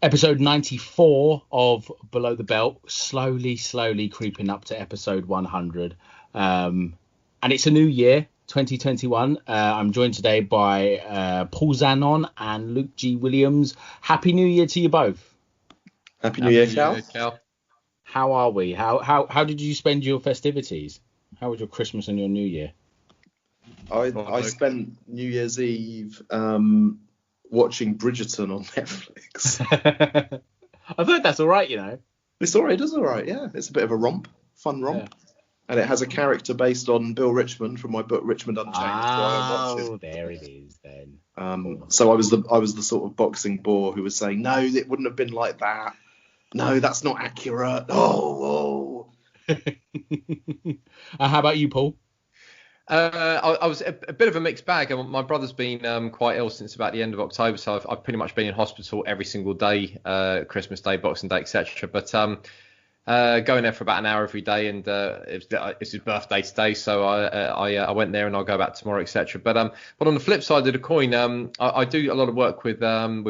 Episode 94 of Below the Belt, slowly creeping up to episode 100. And it's a new year, 2021. I'm joined today by Paul Zanon and Luke G. Williams. Happy New Year to you both. Happy New Year, Cal. How are we? How did you spend your festivities? How was your Christmas and your New Year? I spent New Year's Eve watching Bridgerton on Netflix. I've heard that's all right, you know. It's all right. It is all right, yeah. It's a bit of a fun romp. Yeah. And it has a character based on Bill Richmond from my book Richmond Unchained. Oh, there it is then. So I was the sort of boxing bore who was saying, no, it wouldn't have been like that. No, that's not accurate. Oh. How about you, Paul? I was a bit of a mixed bag. My brother's been quite ill since about the end of October, so I've pretty much been in hospital every single day, Christmas Day, Boxing Day, etc. But going there for about an hour every day, and it's his birthday today, so I went there, and I'll go back tomorrow, etc. But on the flip side of the coin, I do a lot of work with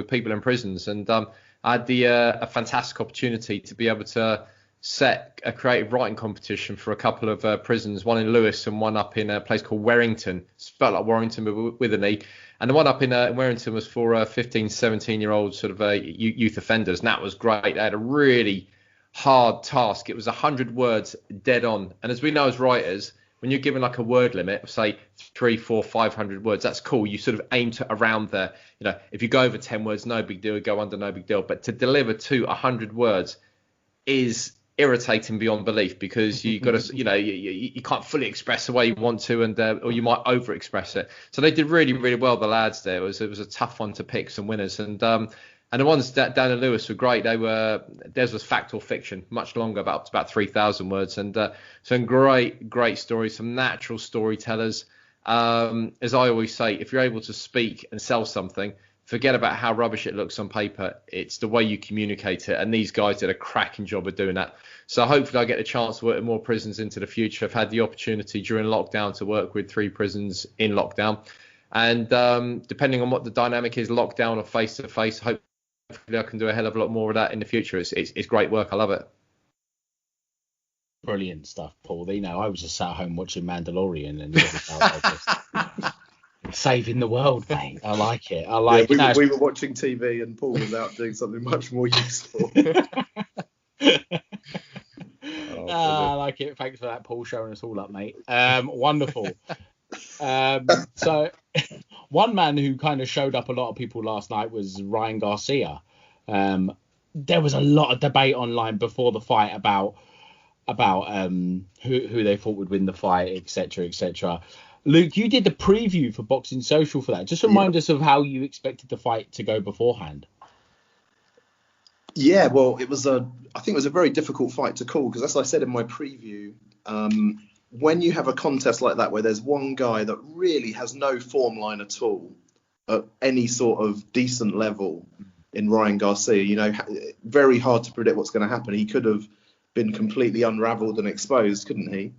people in prisons, and I had a fantastic opportunity to be able to set a creative writing competition for a couple of prisons, one in Lewis and one up in a place called Warrington, spelled like Warrington with an E. And the one up in Warrington was for 15, 17-year-old sort of youth offenders. And that was great. They had a really hard task. It was 100 words dead on. And as we know as writers, when you're given like a word limit of say 300, 400, 500 words, that's cool. You sort of aim to around there. You know, if you go over 10 words, no big deal. Go under, no big deal. But to deliver to 100 words is irritating beyond belief, because you got to, you can't fully express the way you want to, and or you might over express it. So they did really, really well, the lads there. It was a tough one to pick some winners, and the ones down in Lewis were great. Theirs was fact or fiction, much longer, about 3,000 words, and some great stories, some natural storytellers. As I always say, if you're able to speak and sell something, forget about how rubbish it looks on paper. It's the way you communicate it. And these guys did a cracking job of doing that. So hopefully I get the chance to work with more prisons into the future. I've had the opportunity during lockdown to work with 3 prisons in lockdown. And depending on what the dynamic is, lockdown or face-to-face, hopefully I can do a hell of a lot more of that in the future. It's great work. I love it. Brilliant stuff, Paul. I was just sat home watching Mandalorian and saving the world, mate. I like it. We were watching TV and Paul was out doing something much more useful. I like it. Thanks for that, Paul, showing us all up, mate. Wonderful. So one man who kind of showed up a lot of people last night was Ryan Garcia. There was a lot of debate online before the fight about who they thought would win the fight, etc. Luke, you did the preview for Boxing Social for that. Just remind us of how you expected the fight to go beforehand. Yeah, well, I think it was a very difficult fight to call, because as I said in my preview, when you have a contest like that where there's one guy that really has no form line at all at any sort of decent level in Ryan Garcia, very hard to predict what's going to happen. He could have been completely unraveled and exposed, couldn't he?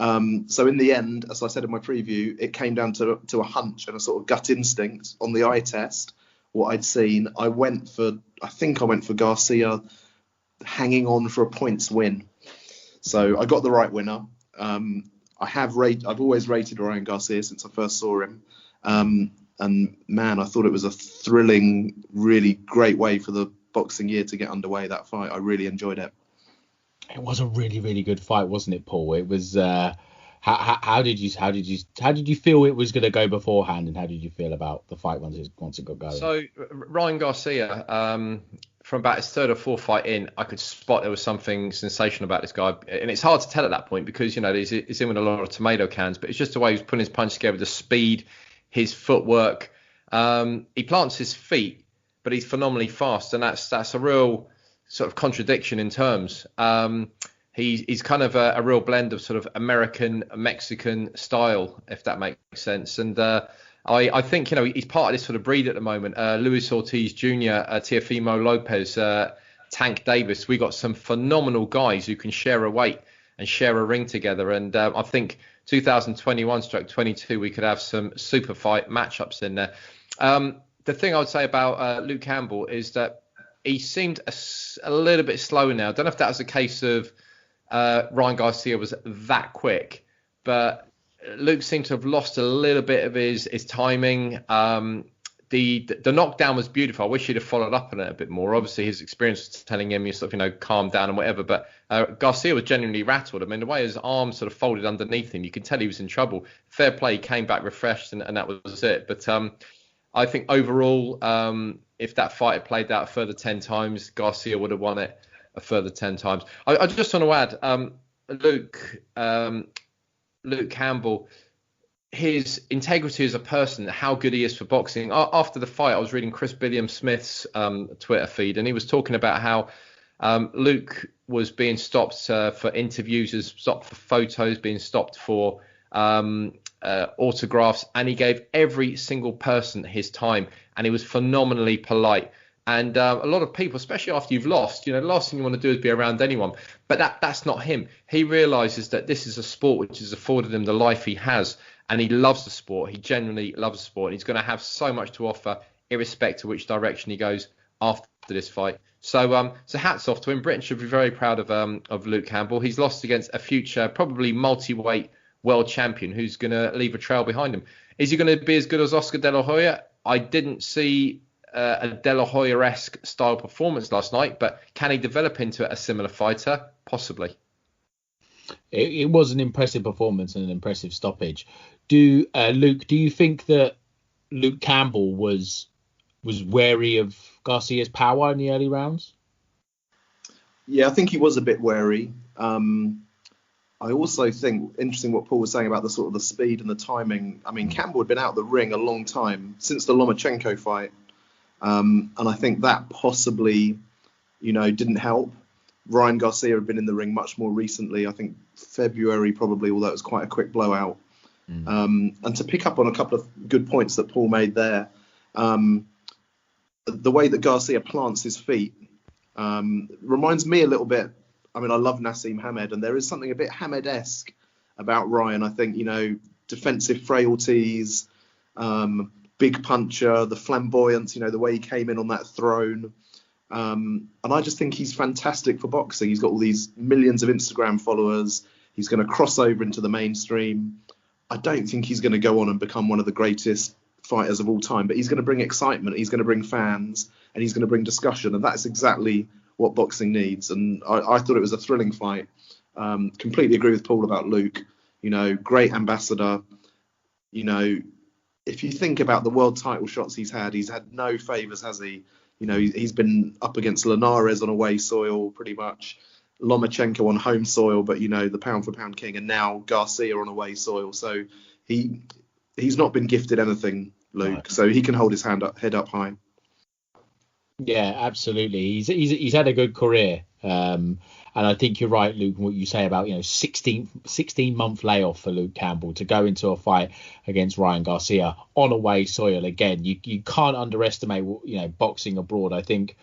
So in the end, as I said in my preview, it came down to a hunch and a sort of gut instinct on the eye test. What I'd seen, I went for Garcia hanging on for a points win. So I got the right winner. I've always rated Ryan Garcia since I first saw him. And man, I thought it was a thrilling, really great way for the boxing year to get underway, that fight. I really enjoyed it. It was a really, really good fight, wasn't it, Paul? It was. How did you feel it was going to go beforehand, and how did you feel about the fight once it got going? So Ryan Garcia, from about his third or fourth fight in, I could spot there was something sensational about this guy, and it's hard to tell at that point because he's in with a lot of tomato cans, but it's just the way he was putting his punch together, the speed, his footwork. He plants his feet, but he's phenomenally fast, and that's a real sort of contradiction in terms. He's kind of a real blend of sort of American, Mexican style, if that makes sense. And I think, he's part of this sort of breed at the moment. Luis Ortiz Jr., Teofimo Lopez, Tank Davis. We got some phenomenal guys who can share a weight and share a ring together. And I think 2021/22, we could have some super fight matchups in there. The thing I would say about Luke Campbell is that he seemed a little bit slower now. I don't know if that was a case of Ryan Garcia was that quick, but Luke seemed to have lost a little bit of his timing. The knockdown was beautiful. I wish he'd have followed up on it a bit more. Obviously, his experience was telling him, calm down and whatever. But Garcia was genuinely rattled. I mean, the way his arms sort of folded underneath him, you could tell he was in trouble. Fair play, he came back refreshed, and that was it. But I think overall, if that fight had played out a further 10 times, Garcia would have won it a further 10 times. I just want to add, Luke Campbell, his integrity as a person, how good he is for boxing. After the fight, I was reading Chris Billiam-Smith's Twitter feed, and he was talking about how Luke was being stopped for interviews, was stopped for photos, being stopped for autographs, and he gave every single person his time, and he was phenomenally polite. And a lot of people, especially after you've lost, the last thing you want to do is be around anyone. But that's not him. He realizes that this is a sport which has afforded him the life he has. And he loves the sport. He genuinely loves the sport. And he's going to have so much to offer, irrespective of which direction he goes after this fight. So hats off to him. Britain should be very proud of Luke Campbell. He's lost against a future, probably multi-weight world champion who's going to leave a trail behind him. Is he going to be as good as Oscar De La Hoya? I didn't see a De La Hoya-esque style performance last night, but can he develop into a similar fighter? Possibly. It was an impressive performance and an impressive stoppage. Luke, do you think that Luke Campbell was wary of Garcia's power in the early rounds? Yeah, I think he was a bit wary. I also think, interesting what Paul was saying about the sort of the speed and the timing. I mean, Campbell had been out of the ring a long time, since the Lomachenko fight. And I think that possibly, didn't help. Ryan Garcia had been in the ring much more recently, I think February probably, although it was quite a quick blowout. And to pick up on a couple of good points that Paul made there, the way that Garcia plants his feet reminds me a little bit. I mean, I love Nassim Hamed, and there is something a bit Hamed-esque about Ryan. I think, defensive frailties, big puncher, the flamboyance, the way he came in on that throne. And I just think he's fantastic for boxing. He's got all these millions of Instagram followers. He's going to cross over into the mainstream. I don't think he's going to go on and become one of the greatest fighters of all time, but he's going to bring excitement. He's going to bring fans, and he's going to bring discussion. And that's exactly what boxing needs. And I thought it was a thrilling fight. Completely agree with Paul about Luke. Great ambassador. If you think about the world title shots he's had no favours, has he? He's been up against Linares on away soil, pretty much. Lomachenko on home soil, but the pound for pound king, and now Garcia on away soil. So he's not been gifted anything, Luke. Right. So he can hold his head up high. Yeah, absolutely. He's had a good career, and I think you're right, Luke, what you say about 16-month layoff for Luke Campbell to go into a fight against Ryan Garcia on away soil again. You can't underestimate boxing abroad. I think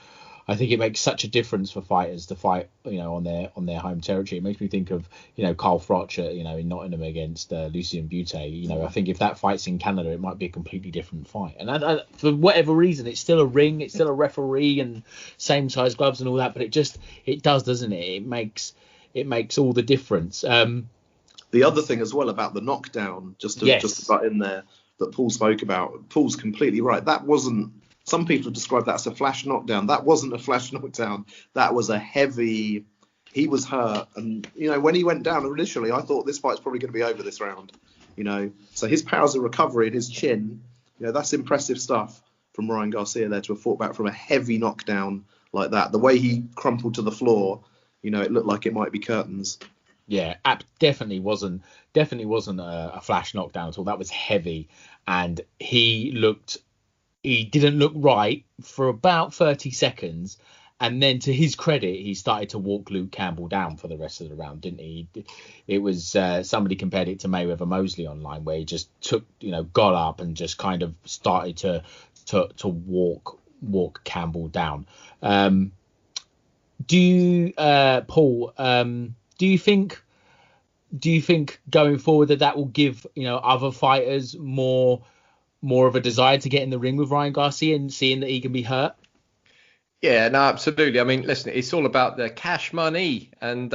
it makes such a difference for fighters to fight on their home territory. It makes me think of Carl Froch in Nottingham against Lucien Butte. I think if that fight's in Canada, it might be a completely different fight. And for whatever reason, it's still a ring, it's still a referee and same size gloves and all that. But it does, doesn't it? It makes all the difference. The other thing as well about the knockdown, just to butt in there, that Paul spoke about. Paul's completely right. That wasn't. Some people have described that as a flash knockdown. That wasn't a flash knockdown. That was a heavy. He was hurt, and when he went down initially, I thought this fight's probably going to be over this round. So his powers of recovery and his chin, that's impressive stuff from Ryan Garcia there to have fought back from a heavy knockdown like that. The way he crumpled to the floor, it looked like it might be curtains. Yeah, definitely wasn't a flash knockdown at all. That was heavy, and he didn't look right for about 30 seconds. And then to his credit, he started to walk Luke Campbell down for the rest of the round, didn't he? It was somebody compared it to Mayweather Mosley online, where he just got up and just kind of started to walk Campbell down. Paul, do you think going forward that will give other fighters more of a desire to get in the ring with Ryan Garcia and seeing that he can be hurt? Yeah, no, absolutely. I mean, listen, it's all about the cash money, and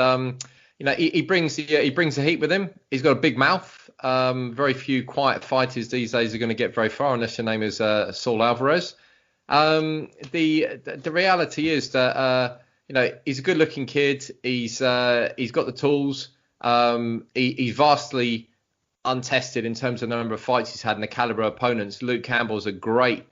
he brings the heat with him. He's got a big mouth. Very few quiet fighters these days are going to get very far unless your name is Saul Alvarez. The reality is that he's a good-looking kid. He's got the tools. He's vastly untested in terms of the number of fights he's had and the caliber of opponents. Luke Campbell's a great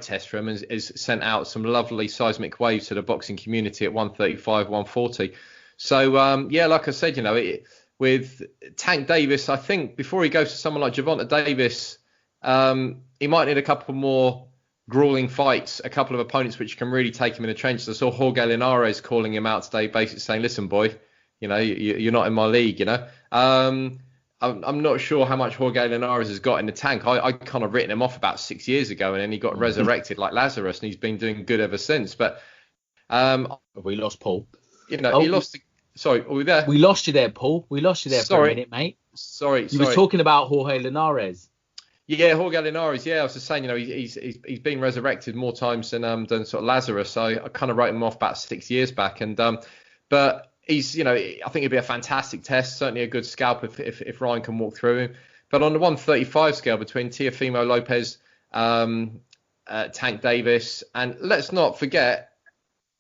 test for him, and has sent out some lovely seismic waves to the boxing community at 135, 140. So like I said, with Tank Davis, I think before he goes to someone like Gervonta Davis, he might need a couple more grueling fights, a couple of opponents which can really take him in the trenches. I saw Jorge Linares calling him out today, basically saying, "Listen, boy, you're not in my league." I'm not sure how much Jorge Linares has got in the tank. I kind of written him off about 6 years ago, and then he got resurrected like Lazarus, and he's been doing good ever since. But we lost Paul. He lost. Sorry, are we there? We lost you there, Paul. We lost you there for a minute, mate. Sorry. You were talking about Jorge Linares. Yeah, Jorge Linares. Yeah, I was just saying, he's been resurrected more times than sort of Lazarus. So I kind of wrote him off about 6 years back, and but he's, I think it'd be a fantastic test, certainly a good scalp if Ryan can walk through him. But on the 135 scale between Teofimo Lopez, Tank Davis, and let's not forget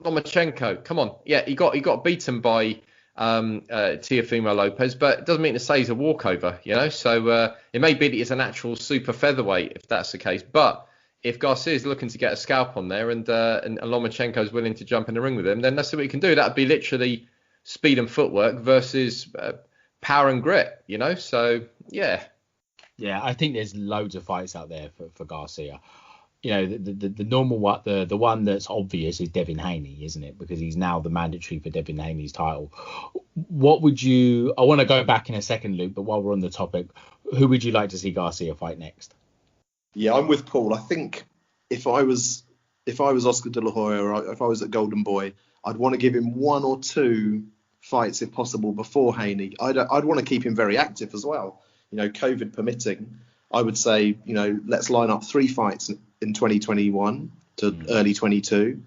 Lomachenko. Come on, yeah, he got beaten by Teofimo Lopez, but it doesn't mean to say he's a walkover, So it may be that he's a natural super featherweight if that's the case. But if Garcia is looking to get a scalp on there, and Lomachenko is willing to jump in the ring with him, then that's what we can do. That'd be literally speed and footwork versus power and grit, So yeah. Yeah, I think there's loads of fights out there for Garcia. The normal one, the one that's obvious is Devin Haney, isn't it? Because he's now the mandatory for Devin Haney's title. What would you? I want to go back in a second, Luke, but while we're on the topic, who would you like to see Garcia fight next? Yeah, I'm with Paul. I think if I was Oscar De La Hoya, or if I was at Golden Boy, I'd want to give him one or two fights if possible before Haney. I'd want to keep him very active as well. COVID permitting, I would say, let's line up 3 fights in 2021 to early 22,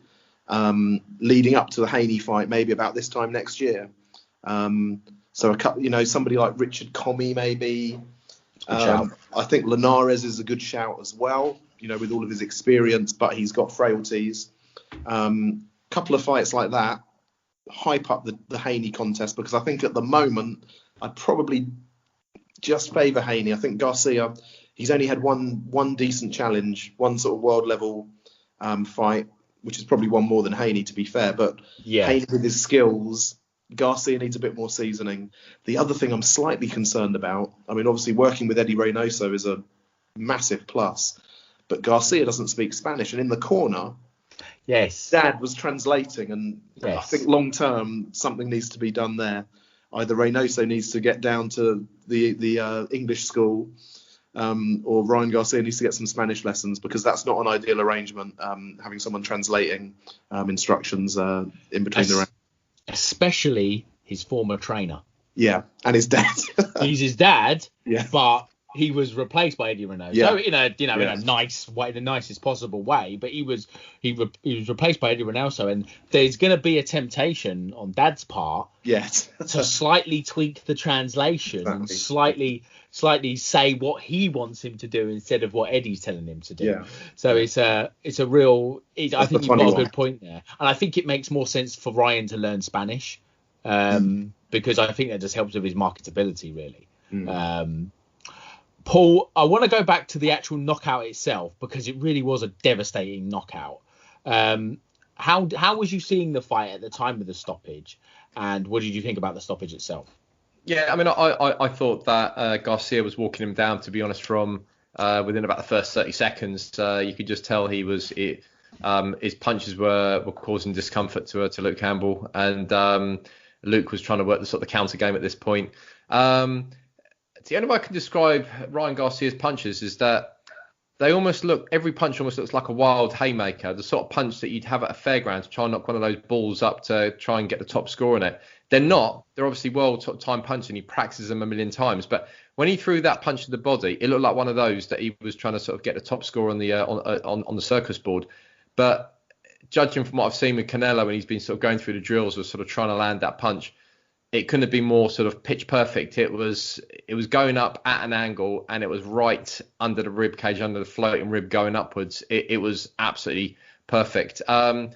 leading up to the Haney fight, maybe about this time next year. So a couple, somebody like Richard Comey, maybe. I think Linares is a good shout as well, with all of his experience, but he's got frailties. Couple of fights like that, hype up the Haney contest, because I think at the moment I'd probably just favour Haney. I think Garcia, he's only had one decent challenge, one sort of world level fight, which is probably one more than Haney, to be fair. But yeah, Haney with his skills, Garcia needs a bit more seasoning. The other thing I'm slightly concerned about, I mean, obviously working with Eddie Reynoso is a massive plus, but Garcia doesn't speak Spanish, and in the corner, yes, Dad was translating, and yes. I think long term something needs to be done there. Either Reynoso needs to get down to the English school, or Ryan Garcia needs to get some Spanish lessons, because that's not an ideal arrangement, having someone translating instructions in between the rounds. Especially his former trainer. Yeah, and his dad. He's his dad, yeah, but he was replaced by Eddie Reynoso. Yeah. In a nice way, the nicest possible way. But he was replaced by Eddie Reynoso, and there's going to be a temptation on Dad's part, yes, to slightly tweak the translation, exactly, and slightly say what he wants him to do instead of what Eddie's telling him to do. Yeah. So it's a real. I think you've got a good point there, and I think it makes more sense for Ryan to learn Spanish, because I think that just helps with his marketability, really. Paul, I want to go back to the actual knockout itself, because it really was a devastating knockout. How was you seeing the fight at the time of the stoppage, and what did you think about the stoppage itself? Yeah, I mean, I thought that Garcia was walking him down, to be honest, from within about the first 30 seconds. You could just tell his punches were causing discomfort to Luke Campbell, and Luke was trying to work the sort of counter game at this point. The only way I can describe Ryan Garcia's punches is that every punch almost looks like a wild haymaker, the sort of punch that you'd have at a fairground to try and knock one of those balls up to try and get the top score in it. They're not. They're obviously well-timed punches, and he practices them a million times. But when he threw that punch to the body, it looked like one of those that he was trying to sort of get the top score on the circus board. But judging from what I've seen with Canelo when he's been sort of going through the drills, was sort of trying to land that punch. It couldn't have been more sort of pitch perfect. It was going up at an angle, and it was right under the rib cage, under the floating rib going upwards. It was absolutely perfect. I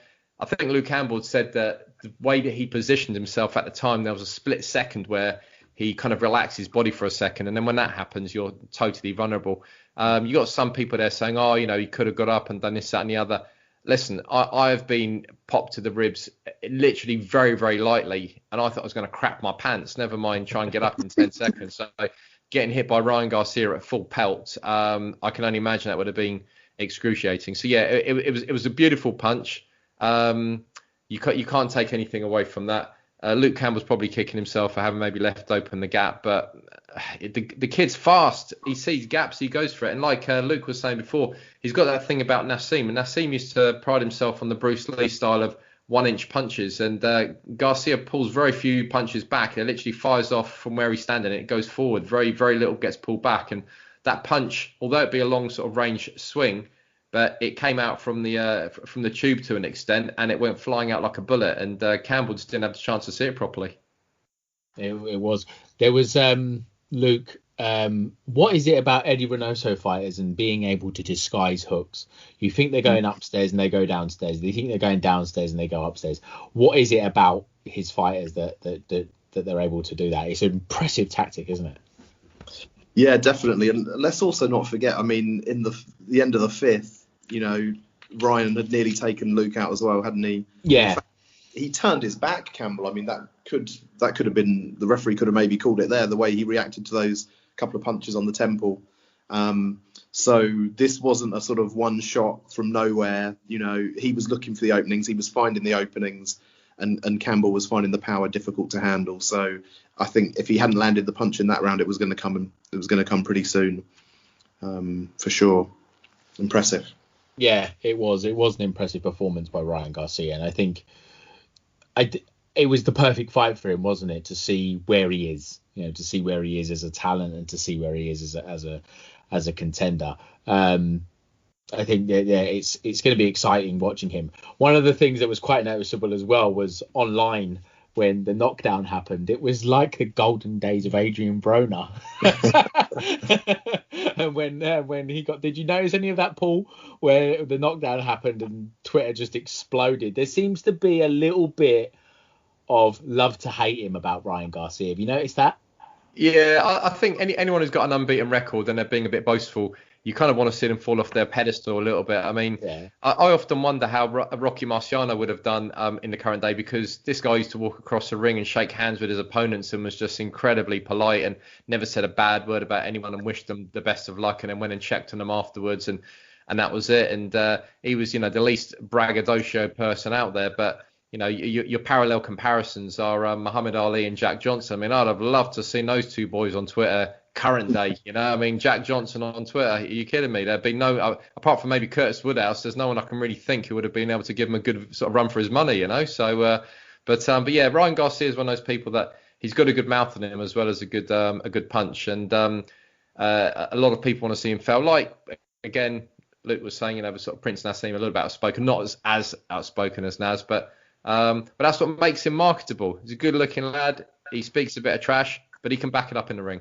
think Luke Campbell said that the way that he positioned himself at the time, there was a split second where he kind of relaxed his body for a second, and then when that happens, you're totally vulnerable. You got some people there saying, oh, he could have got up and done this, that, and the other. Listen, I've been popped to the ribs literally very, very lightly, and I thought I was going to crap my pants, never mind try and get up in 10 seconds. So getting hit by Ryan Garcia at full pelt, I can only imagine that would have been excruciating. So, yeah, it was a beautiful punch. You can't take anything away from that. Luke Campbell's probably kicking himself for having maybe left open the gap, but the kid's fast. He sees gaps, he goes for it. And like Luke was saying before, he's got that thing about Nassim. And Nassim used to pride himself on the Bruce Lee style of 1-inch punches. And Garcia pulls very few punches back. It literally fires off from where he's standing. It goes forward. Very, very little gets pulled back. And that punch, although it be a long sort of range swing, but it came out from the tube to an extent, and it went flying out like a bullet. And Campbell just didn't have the chance to see it properly. It was. There was Luke. What is it about Eddie Reynoso fighters and being able to disguise hooks? You think they're going upstairs and they go downstairs. They think they're going downstairs and they go upstairs. What is it about his fighters that they're able to do that? It's an impressive tactic, isn't it? Yeah, definitely. And let's also not forget, I mean, in the end of the fifth, Ryan had nearly taken Luke out as well, hadn't he? Yeah. He turned his back, Campbell. I mean, that could have been, the referee could have maybe called it there, the way he reacted to those couple of punches on the temple. So this wasn't a sort of one shot from nowhere. He was looking for the openings. He was finding the openings, and Campbell was finding the power difficult to handle. So I think if he hadn't landed the punch in that round, it was going to come pretty soon, for sure. Impressive. Yeah, it was. It was an impressive performance by Ryan Garcia, and I think it was the perfect fight for him, wasn't it? To see where he is, to see where he is as a talent, and to see where he is as a contender. I think that it's going to be exciting watching him. One of the things that was quite noticeable as well was online when the knockdown happened. It was like the golden days of Adrian Broner. And when he got, did you notice any of that, Paul, where the knockdown happened and Twitter just exploded? There seems to be a little bit of love to hate him about Ryan Garcia. Have you noticed that? Yeah, I think anyone who's got an unbeaten record and they're being a bit boastful, you kind of want to see them fall off their pedestal a little bit. I mean, yeah. I often wonder how Rocky Marciano would have done in the current day, because this guy used to walk across the ring and shake hands with his opponents and was just incredibly polite and never said a bad word about anyone and wished them the best of luck, and then went and checked on them afterwards, and that was it. And he was, the least braggadocio person out there. But your parallel comparisons are Muhammad Ali and Jack Johnson. I mean, I'd have loved to see those two boys on Twitter current day. I mean, Jack Johnson on Twitter, are you kidding me? There'd be no, apart from maybe Curtis Woodhouse, there's no one I can really think who would have been able to give him a good sort of run for his money, So, but yeah, Ryan Garcia is one of those people that he's got a good mouth on him as well as a good punch. And a lot of people want to see him fail. Like, again, Luke was saying, sort of Prince Nassim, a little bit outspoken, not as outspoken as Nas, but that's what makes him marketable. He's a good looking lad. He speaks a bit of trash, but he can back it up in the ring.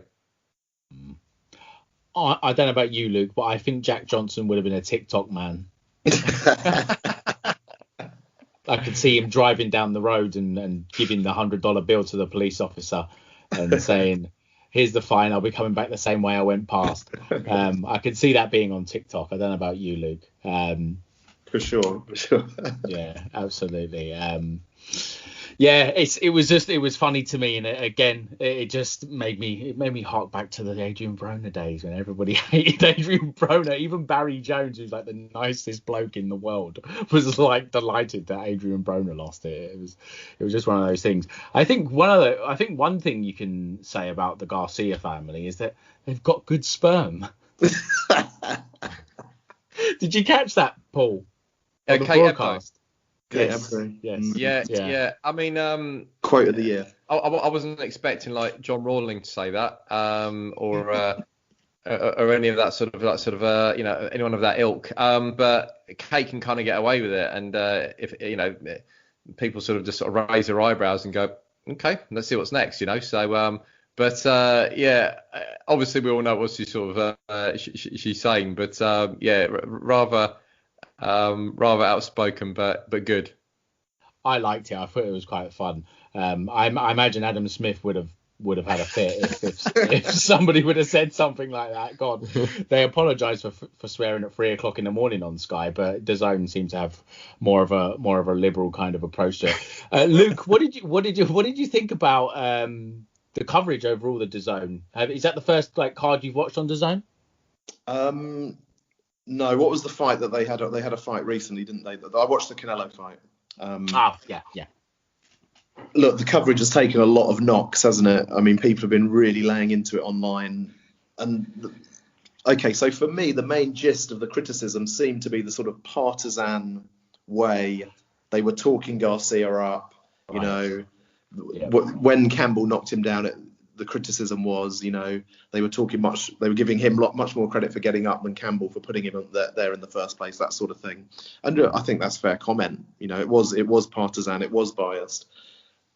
I don't know about you, Luke, but I think Jack Johnson would have been a TikTok man. I could see him driving down the road and giving the $100 bill to the police officer and saying, "Here's the fine. I'll be coming back the same way I went past." I could see that being on TikTok. I don't know about you, Luke. For sure. Yeah, absolutely. Yeah, it was funny to me, and it just made me hark back to the Adrian Broner days when everybody hated Adrian Broner. Even Barry Jones, who's like the nicest bloke in the world, was like delighted that Adrian Broner lost it. It was just one of those things. I think one thing you can say about the Garcia family is that they've got good sperm. Did you catch that, Paul? On the broadcast? Yes. Yeah. I mean, quote of the year. I wasn't expecting like John Rawling to say that, or or any of that sort of anyone of that ilk. But Kate can kind of get away with it, and if people sort of just sort of raise their eyebrows and go, okay, let's see what's next, So, obviously we all know what she's sort of she's saying, but rather outspoken, but good. I liked it. I thought it was quite fun. I imagine Adam Smith would have had a fit if somebody would have said something like that. God, they apologise for swearing at 3 o'clock in the morning on Sky, but DAZN seems to have more of a liberal kind of approach to it. Luke, what did you think about the coverage overall? The DAZN, is that the first card you've watched on DAZN? No. What was the fight that they had? They had a fight recently, didn't they? I watched the Canelo fight. Yeah. Look, the coverage has taken a lot of knocks, hasn't it? I mean, people have been really laying into it online. So for me, the main gist of the criticism seemed to be the sort of partisan way they were talking Garcia up. Right. When Campbell knocked him down, the criticism was, they were giving him much more credit for getting up than Campbell for putting him there in the first place, that sort of thing. And I think that's fair comment. It was partisan, it was biased.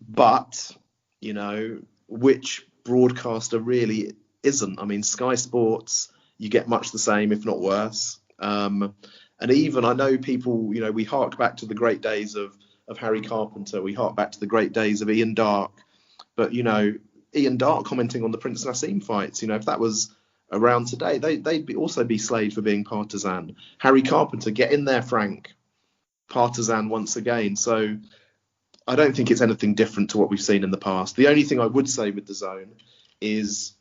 But, which broadcaster really isn't? I mean, Sky Sports, you get much the same, if not worse. And even I know people, we hark back to the great days of Harry Carpenter. We hark back to the great days of Ian Darke. But, Ian Darke commenting on the Prince Nassim fights, if that was around today, they'd also be slayed for being partisan. Harry Carpenter, get in there, Frank. Partisan once again. So I don't think it's anything different to what we've seen in the past. The only thing I would say with DAZN is,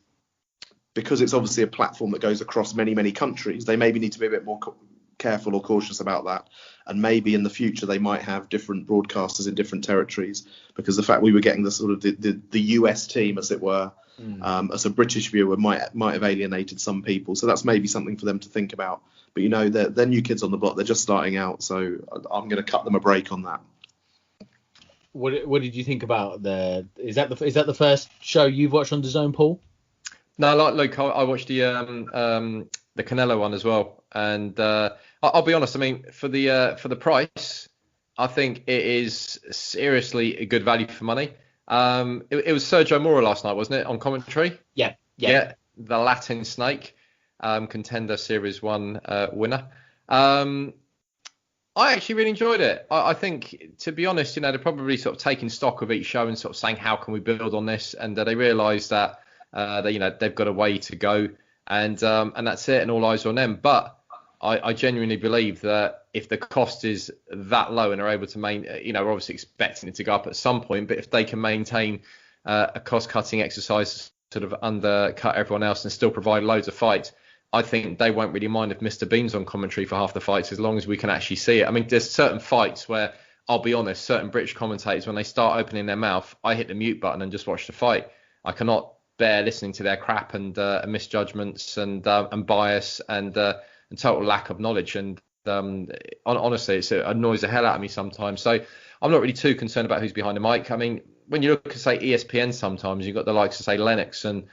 because it's obviously a platform that goes across many, many countries, they maybe need to be a bit more careful or cautious about that. And maybe in the future they might have different broadcasters in different territories, because the fact we were getting the sort of the US team, as it were, as a British viewer might have alienated some people. So that's maybe something for them to think about. But they're new kids on the block. They're just starting out, so I'm going to cut them a break on that. What did you think about is that the first show you've watched on DAZN, Paul? No, like Luke, I watched the Canelo one as well, and I'll be honest. I mean, for the price, I think it is seriously a good value for money. It was Sergio Mora last night, wasn't it, on commentary? Yeah. The Latin Snake, Contender Series 1 winner. I actually really enjoyed it. I think, to be honest, they're probably sort of taking stock of each show and sort of saying, how can we build on this? And they realise that they've got a way to go, and that's it, and all eyes are on them. But I genuinely believe that if the cost is that low and are able to we're obviously expecting it to go up at some point, but if they can maintain a cost-cutting exercise, sort of undercut everyone else and still provide loads of fights, I think they won't really mind if Mr. Bean's on commentary for half the fights, as long as we can actually see it. I mean, there's certain fights where, I'll be honest, certain British commentators, when they start opening their mouth, I hit the mute button and just watch the fight. I cannot bear listening to their crap and misjudgments and bias and total lack of knowledge. And honestly, it annoys the hell out of me sometimes. So I'm not really too concerned about who's behind the mic. I mean, when you look at, say, ESPN, sometimes you've got the likes of, say, Lennox and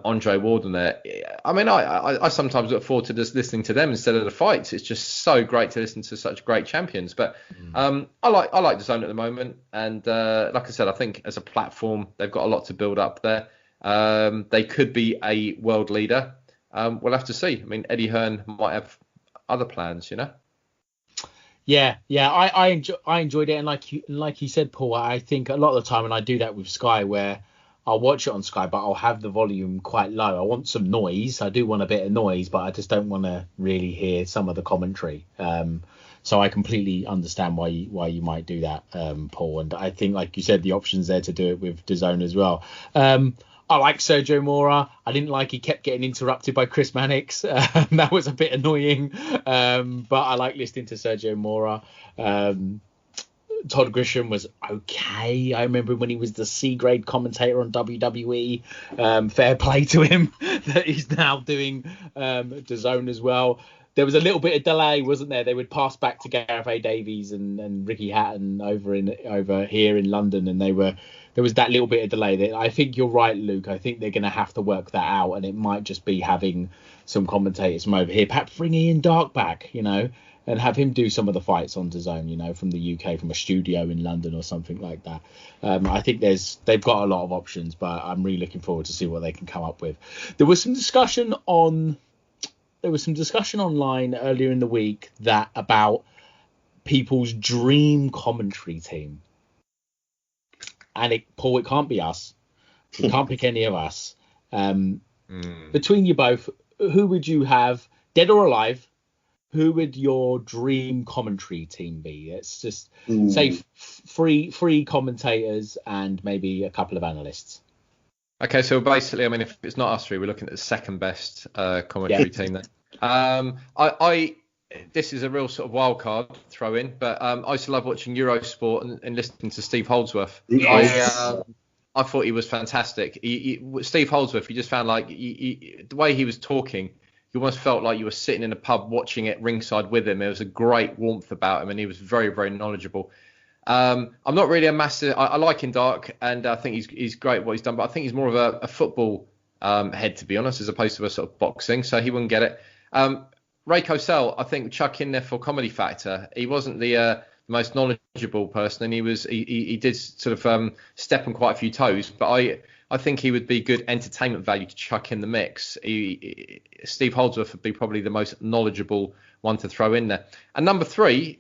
Andre Ward in there. I mean, I sometimes look forward to just listening to them instead of the fights. It's just so great to listen to such great champions. But I like DAZN at the moment, and like I said, I think as a platform they've got a lot to build up there. They could be a world leader. We'll have to see. I mean, Eddie Hearn might have other plans, Yeah, I enjoyed it, and like you said, Paul, I think a lot of the time, and I do that with Sky, where I'll watch it on Sky, but I'll have the volume quite low. I want some noise. I do want a bit of noise, but I just don't want to really hear some of the commentary. So I completely understand why you might do that, Paul. And I think, like you said, the option's there to do it with DAZN as well. I like Sergio Mora. I didn't like he kept getting interrupted by Chris Mannix. That was a bit annoying. But I like listening to Sergio Mora. Todd Grisham was okay. I remember when he was the C-grade commentator on WWE. Fair play to him that he's now doing DAZN as well. there was a little bit of delay, wasn't there? They would pass back to Gareth A. Davies and Ricky Hatton over here in London, and there was that little bit of delay. I think you're right, Luke. I think they're going to have to work that out, and it might just be having some commentators from over here, perhaps bring Ian Dark back, and have him do some of the fights on DAZN, from the UK, from a studio in London or something like that. I think they've got a lot of options, but I'm really looking forward to see what they can come up with. There was some discussion online earlier in the week about people's dream commentary team. And Paul, it can't be us. We can't pick any of us. Between you both, who would you have, dead or alive? Who would your dream commentary team be? Let's just say three commentators and maybe a couple of analysts. Okay, so basically, if it's not us three, we're looking at the second best commentary team then. This is a real sort of wild card throw in, but I used to love watching Eurosport and listening to Steve Holdsworth. Yes. I thought he was fantastic. Steve Holdsworth, you just found the way he was talking, you almost felt like you were sitting in a pub watching it ringside with him. There was a great warmth about him, and he was very, very knowledgeable. I'm not really a massive. I like him Dark, and I think he's great at what he's done, but I think he's more of a football head, to be honest, as opposed to a sort of boxing. So he wouldn't get it. Ray Cosell, I think, chuck in there for comedy factor. He wasn't the most knowledgeable person, and he did sort of step on quite a few toes. But I think he would be good entertainment value to chuck in the mix. Steve Holdsworth would be probably the most knowledgeable one to throw in there. And number 3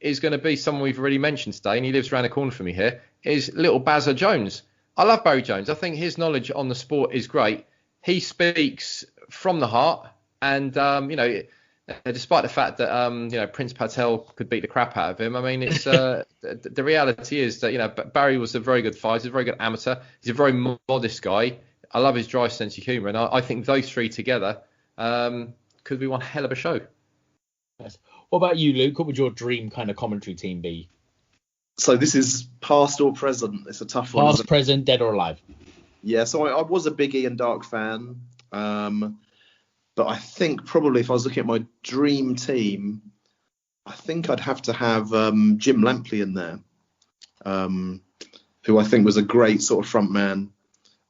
is going to be someone we've already mentioned today, and he lives around the corner from me here, is little Bazza Jones. I love Barry Jones. I think his knowledge on the sport is great. He speaks from the heart, and despite the fact that Prince Patel could beat the crap out of him, it's the reality is that Barry was a very good fighter, he's a very good amateur, he's a very modest guy. I love his dry sense of humour, and I think those three together could be one hell of a show. Yes. What about you, Luke? What would your dream kind of commentary team be? So this is past or present? It's a tough one. Past, present, dead or alive? Yeah, so I was a big Ian Dark fan. But I think probably if I was looking at my dream team, I think I'd have to have Jim Lampley in there, who I think was a great sort of front man.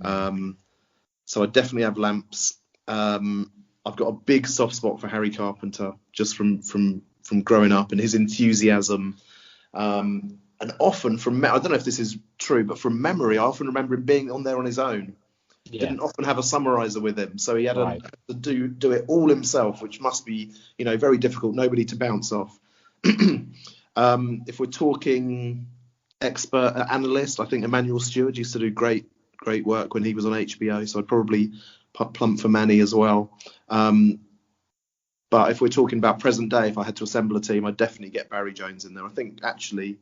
So I definitely have Lamps. I've got a big soft spot for Harry Carpenter, just from growing up and his enthusiasm. And often I don't know if this is true, but from memory, I often remember him being on there on his own. Yeah. Didn't often have a summariser with him, so he had to do it all himself, which must be very difficult. Nobody to bounce off. If we're talking expert analyst, I think Emmanuel Stewart used to do great work when he was on HBO, so I'd probably plump for Manny as well. But if we're talking about present day, if I had to assemble a team, I'd definitely get Barry Jones in there. I think actually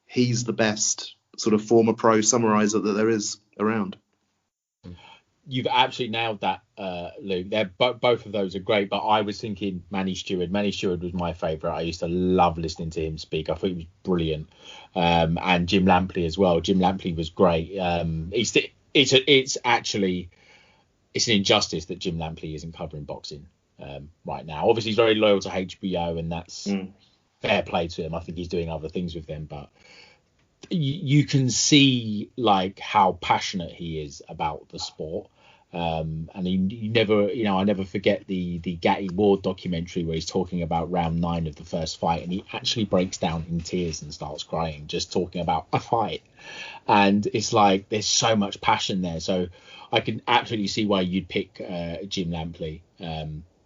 he's the best sort of former pro summariser that there is around. You've absolutely nailed that, Luke. Both of those are great, but I was thinking Manny Stewart. Manny Stewart was my favourite. I used to love listening to him speak. I thought he was brilliant. And Jim Lampley as well. Jim Lampley was great. It's an injustice that Jim Lampley isn't covering boxing right now. Obviously, he's very loyal to HBO, and that's fair play to him. I think he's doing other things with them, but you can see how passionate he is about the sport. And you never, I never forget the Gatti Ward documentary where he's talking about round 9 of the first fight, and he actually breaks down in tears and starts crying just talking about a fight. And it's there's so much passion there. So I can absolutely see why you'd pick Jim Lampley.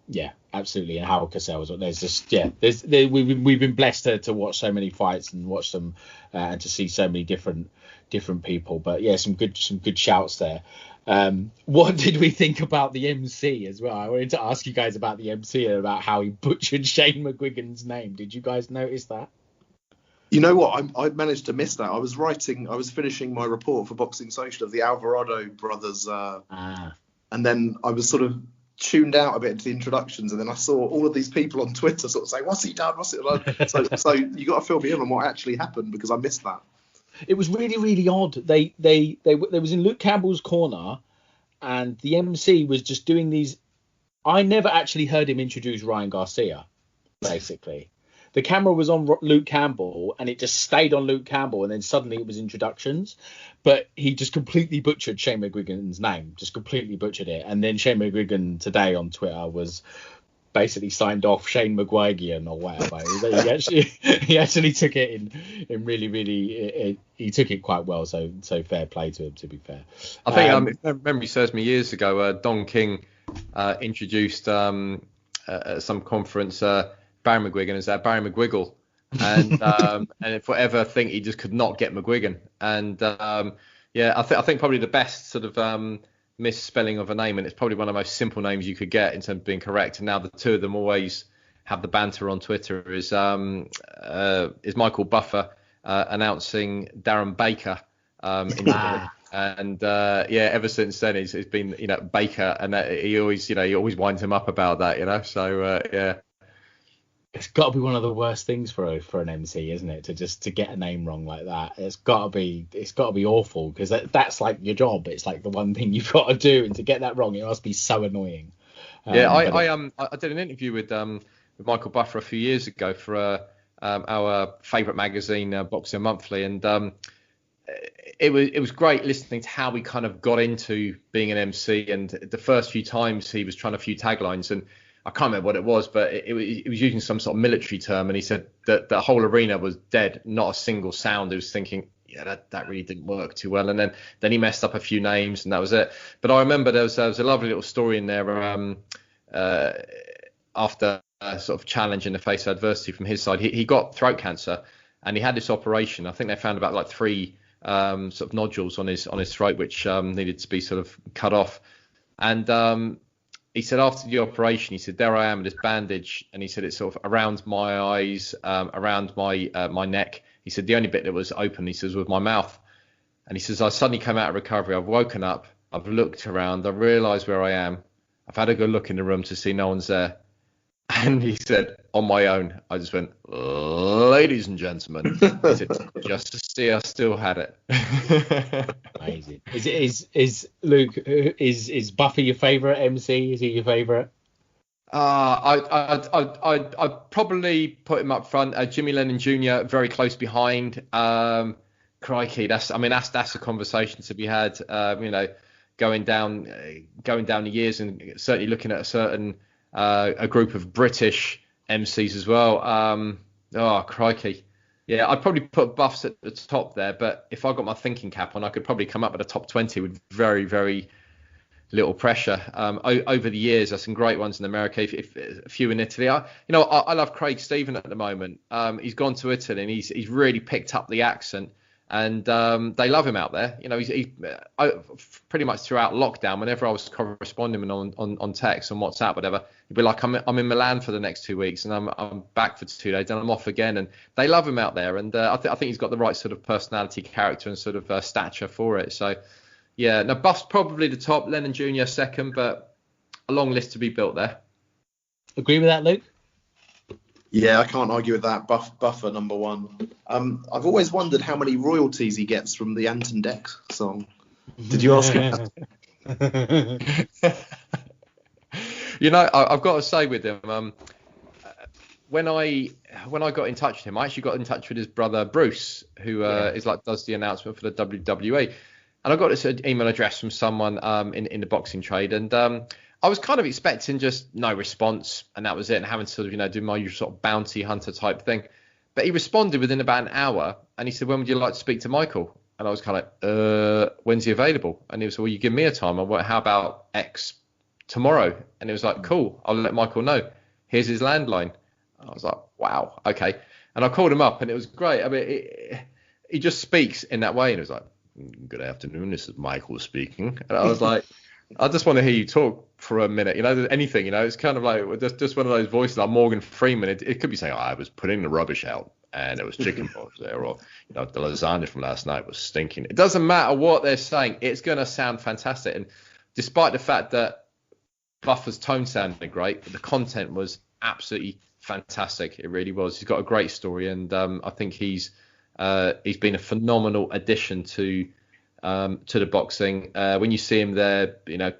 Yeah, absolutely. And Howard Cosell as well. There's just we've been blessed to watch so many fights and watch them and to see so many different people. But yeah, some good shouts there. What did we think about the MC as well? I wanted to ask you guys about the MC and about how he butchered Shane McGuigan's name. Did you guys notice that? You know what? I managed to miss that. I was finishing my report for Boxing Social of the Alvarado brothers, and then I was sort of tuned out a bit into the introductions, and then I saw all of these people on Twitter sort of say, "What's he done? What's it done?" So you got to fill me in on what actually happened, because I missed that. It was really, really odd. They was in Luke Campbell's corner, and the MC was just doing these I never actually heard him introduce Ryan Garcia, basically. The camera was on Luke Campbell, and it just stayed on Luke Campbell, and then suddenly it was introductions. But he just completely butchered Shane McGuigan's name, just completely butchered it. And then Shane McGuigan today on Twitter was basically signed off Shane McGuigan or whatever. He actually took it in really he took it quite well. So fair play to him, to be fair. I think if memory serves me, years ago, Don King introduced at some conference Barry McGuigan as Barry McGwiggle, and forever think he just could not get McGuigan. And I think probably the best sort of misspelling of a name, and it's probably one of the most simple names you could get in terms of being correct. And now the two of them always have the banter on Twitter. Is Michael Buffer announcing Darren Baker and ever since then it's been Baker, and he always winds him up about that, so It's got to be one of the worst things for an MC, isn't it? To get a name wrong like that. It's got to be awful, because that's like your job. It's like the one thing you've got to do, and to get that wrong, it must be so annoying. I did an interview with Michael Buffer a few years ago for our favourite magazine, Boxing Monthly, and it was great listening to how he kind of got into being an MC, and the first few times he was trying a few taglines, and I can't remember what it was, but it was using some sort of military term, and he said that the whole arena was dead, not a single sound. He was thinking, that really didn't work too well, and then he messed up a few names, and that was it. But I remember there was a lovely little story in there after sort of challenge in the face of adversity from his side. He got throat cancer, and he had this operation. I think they found about like 3 sort of nodules on his throat, which needed to be sort of cut off, and he said after the operation, he said, there I am with this bandage. And he said, it's sort of around my eyes, around my neck. He said, the only bit that was open, he says, was my mouth. And he says, I suddenly come out of recovery. I've woken up. I've looked around. I've realised where I am. I've had a good look in the room to see no one's there. And he said, on my own, I just went, ladies and gentlemen. He said, just to see I still had it. Amazing. Is Luke, is Buffy your favourite MC? Is he your favourite? I'd probably put him up front. Jimmy Lennon Jr. very close behind. Crikey, that's a conversation to be had. Going down the years, and certainly looking at a group of British MCs as well. Crikey. Yeah, I'd probably put Buffs at the top there, but if I got my thinking cap on, I could probably come up with a top 20 with very, very little pressure. Over the years, there's some great ones in America, if a few in Italy. I love Craig Stephen at the moment. He's gone to Italy, and he's really picked up the accent, and they love him out there. He's pretty much throughout lockdown, whenever I was corresponding with him on text, on WhatsApp, whatever, he'd be like, I'm in Milan for the next 2 weeks, and I'm back for 2 days, then I'm off again. And they love him out there, and I think he's got the right sort of personality, character, and sort of stature for it. So yeah, now Buff's probably the top, Lennon Jr. second, but a long list to be built there. Agree with that, Luke? Yeah, I can't argue with that. Buffer number 1. I've always wondered how many royalties he gets from the Anton Deck song. Did you ask him? I've got to say with him, when I got in touch with him, I actually got in touch with his brother Bruce, who does the announcement for the WWE, and I got this email address from someone in the boxing trade, and I was kind of expecting just no response, and that was it, and having to sort of do my usual sort of bounty hunter type thing. But he responded within about an hour, and he said, when would you like to speak to Michael? And I was kind of like, when's he available? And he was, well, you give me a time. I went, how about X tomorrow? And he was like, cool, I'll let Michael know. Here's his landline. I was like, wow, okay. And I called him up, and it was great. I mean, he just speaks in that way, and it was like, good afternoon, this is Michael speaking. And I was like, I just want to hear you talk for a minute, anything, it's kind of like just one of those voices like Morgan Freeman. It could be saying, I was putting the rubbish out and there was chicken pox there, or the lasagna from last night was stinking. It doesn't matter what they're saying, it's going to sound fantastic. And despite the fact that Buffer's tone sounded great, the content was absolutely fantastic. It really was. He's got a great story, and I think he's been a phenomenal addition to the boxing. When you see him there,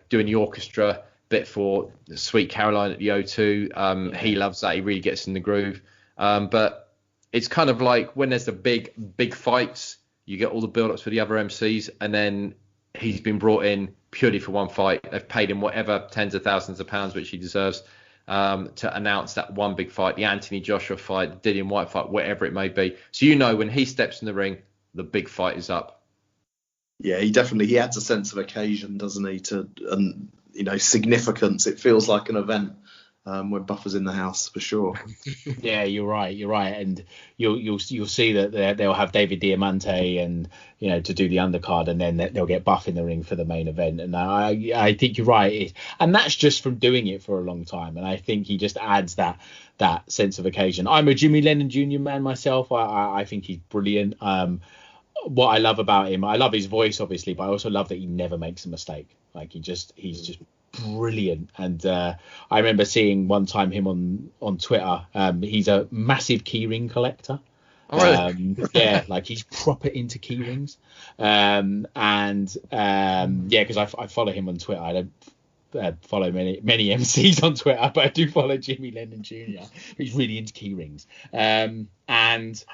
doing the orchestra bit for Sweet Caroline at the O2. He loves that. He really gets in the groove. But it's kind of like when there's the big fights, you get all the build-ups for the other MCs, and then he's been brought in purely for one fight. They've paid him whatever tens of thousands of pounds, which he deserves, to announce that one big fight, the Anthony Joshua fight, the Dillian White fight, whatever it may be. So when he steps in the ring, the big fight is up. Yeah, he adds a sense of occasion, doesn't he? Significance. It feels like an event when Buffer's in the house, for sure. Yeah, you're right, and you'll see that they'll have David Diamante and to do the undercard, and then they'll get Buff in the ring for the main event. And I think you're right, and that's just from doing it for a long time. And I think he just adds that sense of occasion. I'm a Jimmy Lennon Jr. man myself. I think he's brilliant. What I love about him, I love his voice, obviously, but I also love that he never makes a mistake. Like he's just brilliant. And I remember seeing one time him on Twitter. He's a massive keyring collector. Oh, really? Yeah, like he's proper into keyrings. Because I follow him on Twitter. I don't follow many MCs on Twitter, but I do follow Jimmy Lennon Jr. He's really into keyrings. And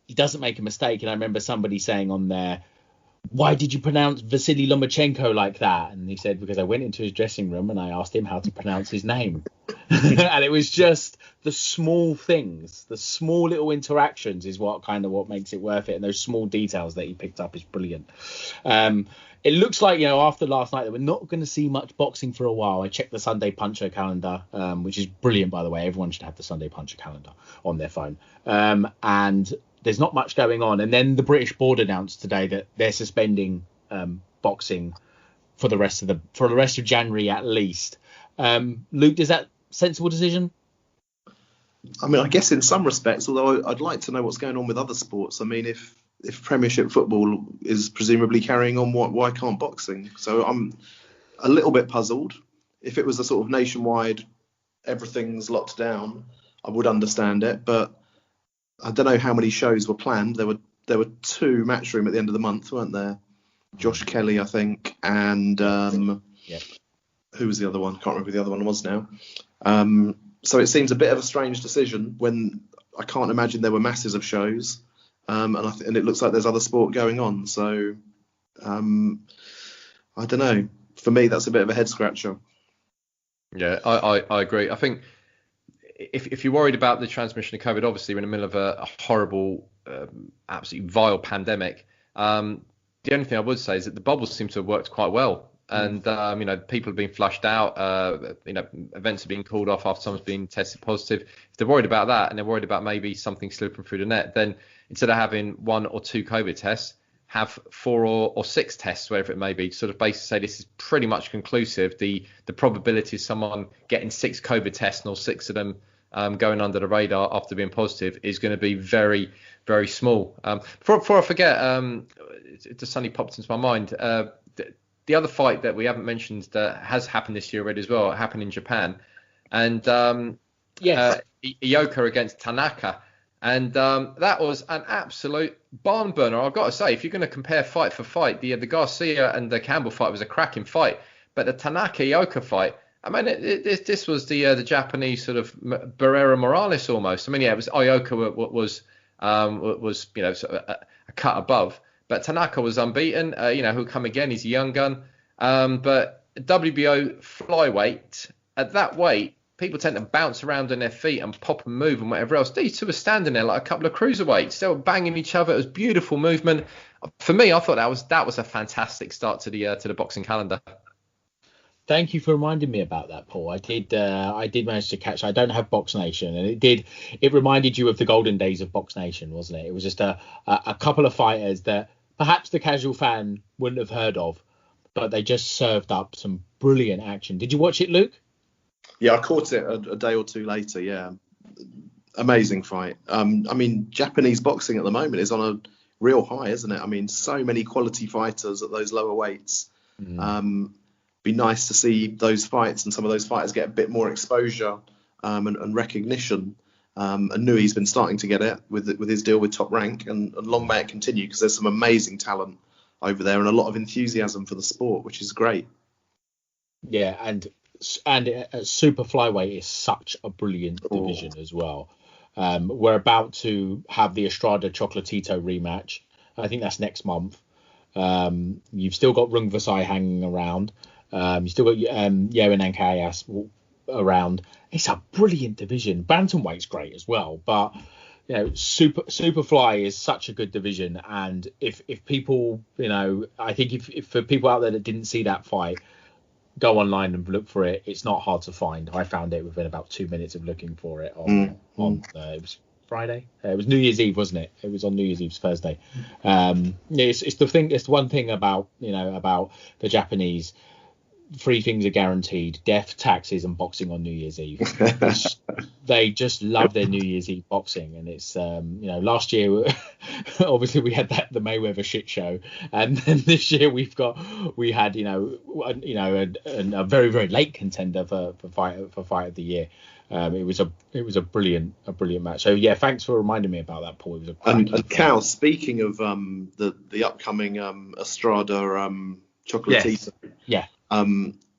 he doesn't make a mistake. And I remember somebody saying on there, why did you pronounce Vasily Lomachenko like that? And he said, because I went into his dressing room and I asked him how to pronounce his name. And it was just the small things, the small little interactions is what makes it worth it. And those small details that he picked up is brilliant. It looks like, after last night that we're not going to see much boxing for a while. I checked the Sunday Puncher calendar, which is brilliant, by the way. Everyone should have the Sunday Puncher calendar on their phone. And there's not much going on. And then the British board announced today that they're suspending boxing for the rest of January at least. Luke, is that a sensible decision? I mean, I guess in some respects, although I'd like to know what's going on with other sports. I mean, if Premiership football is presumably carrying on, why can't boxing? So I'm a little bit puzzled. If it was a sort of nationwide, everything's locked down, I would understand it. But I don't know how many shows were planned. There were 2 Matchroom at the end of the month, weren't there? Josh Kelly, I think, and who was the other one? Can't remember who the other one was now. So it seems a bit of a strange decision when I can't imagine there were masses of shows, and it looks like there's other sport going on. So I don't know. For me, that's a bit of a head scratcher. Yeah, I agree. I think if you're worried about the transmission of COVID, obviously we're in the middle of a horrible, absolutely vile pandemic. The only thing I would say is that the bubbles seem to have worked quite well. And, people have been flushed out, events are being called off after someone's been tested positive. If they're worried about that and they're worried about maybe something slipping through the net, then instead of having 1 or 2 COVID tests, have 4 or 6 tests, whatever it may be, to sort of basically say this is pretty much conclusive. The probability of someone getting 6 COVID tests and all 6 of them going under the radar after being positive is going to be very, very small. Before I forget, it just suddenly popped into my mind. The other fight that we haven't mentioned that has happened this year already as well, happened in Japan. And Ioka against Tanaka. And that was an absolute barn burner. I've got to say, if you're going to compare fight for fight, the Garcia and the Campbell fight was a cracking fight. But the Tanaka-Ioka fight, I mean, this was the Japanese sort of Barrera Morales almost. I mean, yeah, it was Ioka was sort of a cut above. But Tanaka was unbeaten. He'll come again. He's a young gun. But WBO flyweight, at that weight, people tend to bounce around on their feet and pop and move and whatever else. These 2 were standing there like a couple of cruiserweights. They were banging each other. It was beautiful movement. For me, I thought that was a fantastic start to the boxing calendar. Thank you for reminding me about that, Paul. I did manage to catch. I don't have Box Nation, and it reminded you of the golden days of Box Nation, wasn't it? It was just a couple of fighters that perhaps the casual fan wouldn't have heard of, but they just served up some brilliant action. Did you watch it, Luke? Yeah, I caught it a day or 2 later. Yeah, amazing fight. I mean, Japanese boxing at the moment is on a real high, isn't it? I mean, so many quality fighters at those lower weights. Be nice to see those fights and some of those fighters get a bit more exposure and recognition. And Nui's been starting to get it with his deal with Top Rank, and long may it continue, because there's some amazing talent over there and a lot of enthusiasm for the sport, which is great. Yeah, and super flyweight is such a brilliant division as well. We're about to have the Estrada Chocolatito rematch. I think that's next month. You've still got Rung Vasai hanging around. You've still got Yoan and Garcias around. It's a brilliant division. Bantamweight's great as well, but Superfly is such a good division. And if people, I think if for people out there that didn't see that fight, go online and look for it. It's not hard to find. I found it within about 2 minutes of looking for it on it was Friday. It was New Year's Eve, wasn't it? It was on New Year's Eve, Thursday. It's the thing. It's one thing about about the Japanese. 3 things are guaranteed: death, taxes, and boxing on New Year's Eve. They just love their New Year's Eve boxing, and it's last year obviously we had the Mayweather shit show, and then this year we had a very, very late contender for fight of the year. It was a brilliant match. So yeah, thanks for reminding me about that, Paul. It was and Cal, speaking of the upcoming Estrada Chocolatito. Yeah.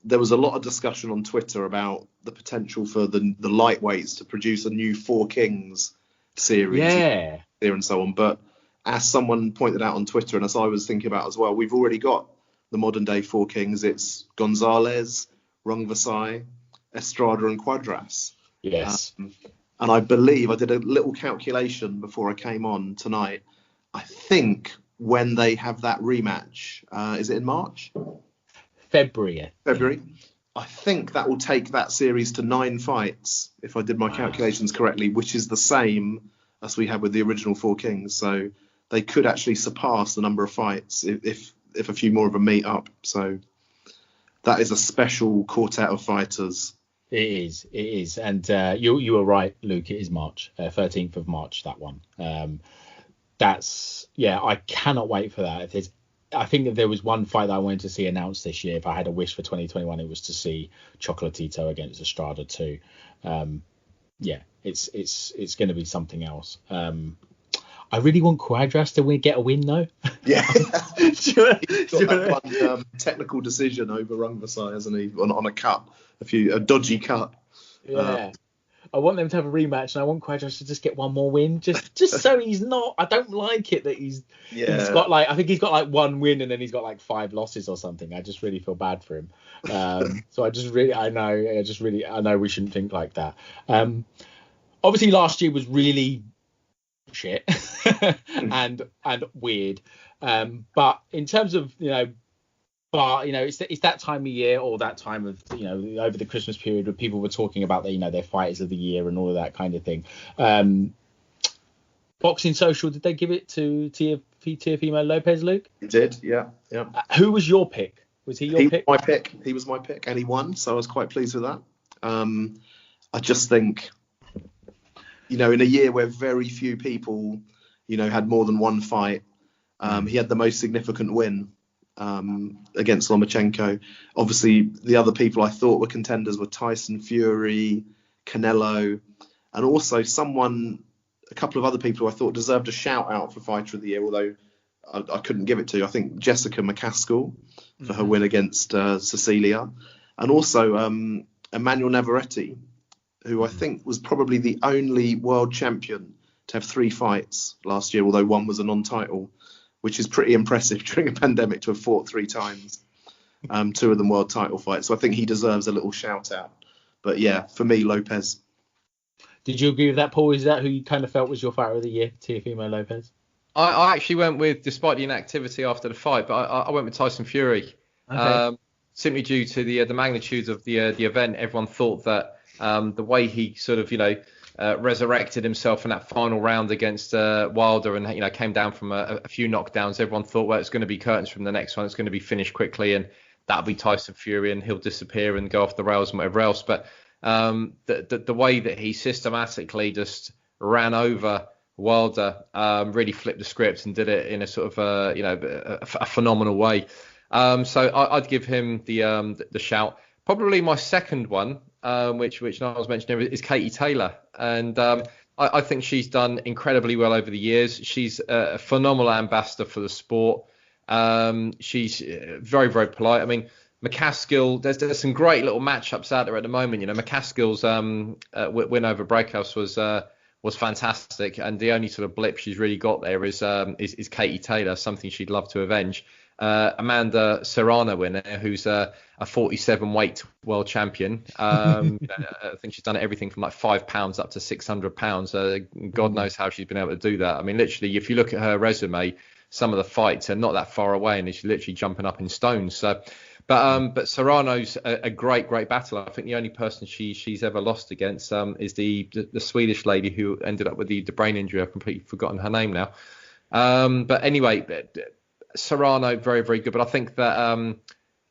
There was a lot of discussion on Twitter about the potential for the lightweights to produce a new Four Kings series here and so on. But as someone pointed out on Twitter, and as I was thinking about as well, we've already got the modern day Four Kings. It's Gonzalez, Rung Vasai, Estrada, and Cuadras. Yes. And I believe I did a little calculation before I came on tonight. I think when they have that rematch, is it in March? February. I think that will take that series to 9 fights, if I did my calculations correctly, which is the same as we had with the original Four Kings. So they could actually surpass the number of fights if a few more of them meet up. So that is a special quartet of fighters. It is. And you were right, Luke. It is March, 13th of March, that one. I cannot wait for that. I think if there was one fight that I wanted to see announced this year, if I had a wish for 2021, it was to see Chocolatito against Estrada too. It's going to be something else. I really want Cuadras to get a win though. Yeah, he's got that one technical decision over Rung Vasai, hasn't he? On a cut, a dodgy cut. Yeah. I want them to have a rematch, and I want Cuadras to just get one more win, just so he's not. I don't like it that he's got I think he's got 1 win and then he's got 5 losses or something. I just really feel bad for him. So I know we shouldn't think like that. Obviously last year was really shit and weird. But in terms of it's that time of year, or that time of over the Christmas period, where people were talking about their fighters of the year and all of that kind of thing. Boxing Social, did they give it to Teofimo Lopez, Luke? It did, yeah. Who was your pick? Was he your pick? He was my pick, and he won, so I was quite pleased with that. I just think, in a year where very few people, had more than one fight, he had the most significant win. Against Lomachenko. Obviously, the other people I thought were contenders were Tyson Fury, Canelo, and also a couple of other people who I thought deserved a shout out for Fighter of the Year, although I couldn't give it to. I think Jessica McCaskill for her win against Cecilia, and also Emmanuel Navarrete, who I think was probably the only world champion to have 3 fights last year, although one was a non-title, which is pretty impressive during a pandemic to have fought 3 times, 2 of them world title fights. So I think he deserves a little shout out. But yeah, for me, Lopez. Did you agree with that, Paul? Is that who you kind of felt was your fighter of the year, Teofimo Lopez? I actually went with, despite the inactivity after the fight, but I went with Tyson Fury. Okay. Simply due to the magnitude of the event. Everyone thought that the way he sort of, resurrected himself in that final round against Wilder, and came down from a few knockdowns. Everyone thought, well, it's going to be curtains from the next one. It's going to be finished quickly, and that'll be Tyson Fury, and he'll disappear and go off the rails and whatever else. But the way that he systematically just ran over Wilder really flipped the script and did it in a sort of a phenomenal way. So I'd give him the shout. Probably my second one, which Niall was mentioning, is Katie Taylor. And I think she's done incredibly well over the years. She's a phenomenal ambassador for the sport. She's very, very polite. I mean, McCaskill, there's some great little matchups out there at the moment. McCaskill's win over Breakhouse was fantastic, and the only sort of blip she's really got there is Katie Taylor, something she'd love to avenge. Amanda Serrano winner, who's a 47 weight world champion. I think she's done everything from like £5 up to £600. God knows how she's been able to do that. I mean, literally, if you look at her resume, some of the fights are not that far away, and she's literally jumping up in stones. So, but Serrano's a great battler. I think the only person she's ever lost against is the Swedish lady who ended up with the brain injury. I've completely forgotten her name now. But anyway, Serrano very, very good. But I think that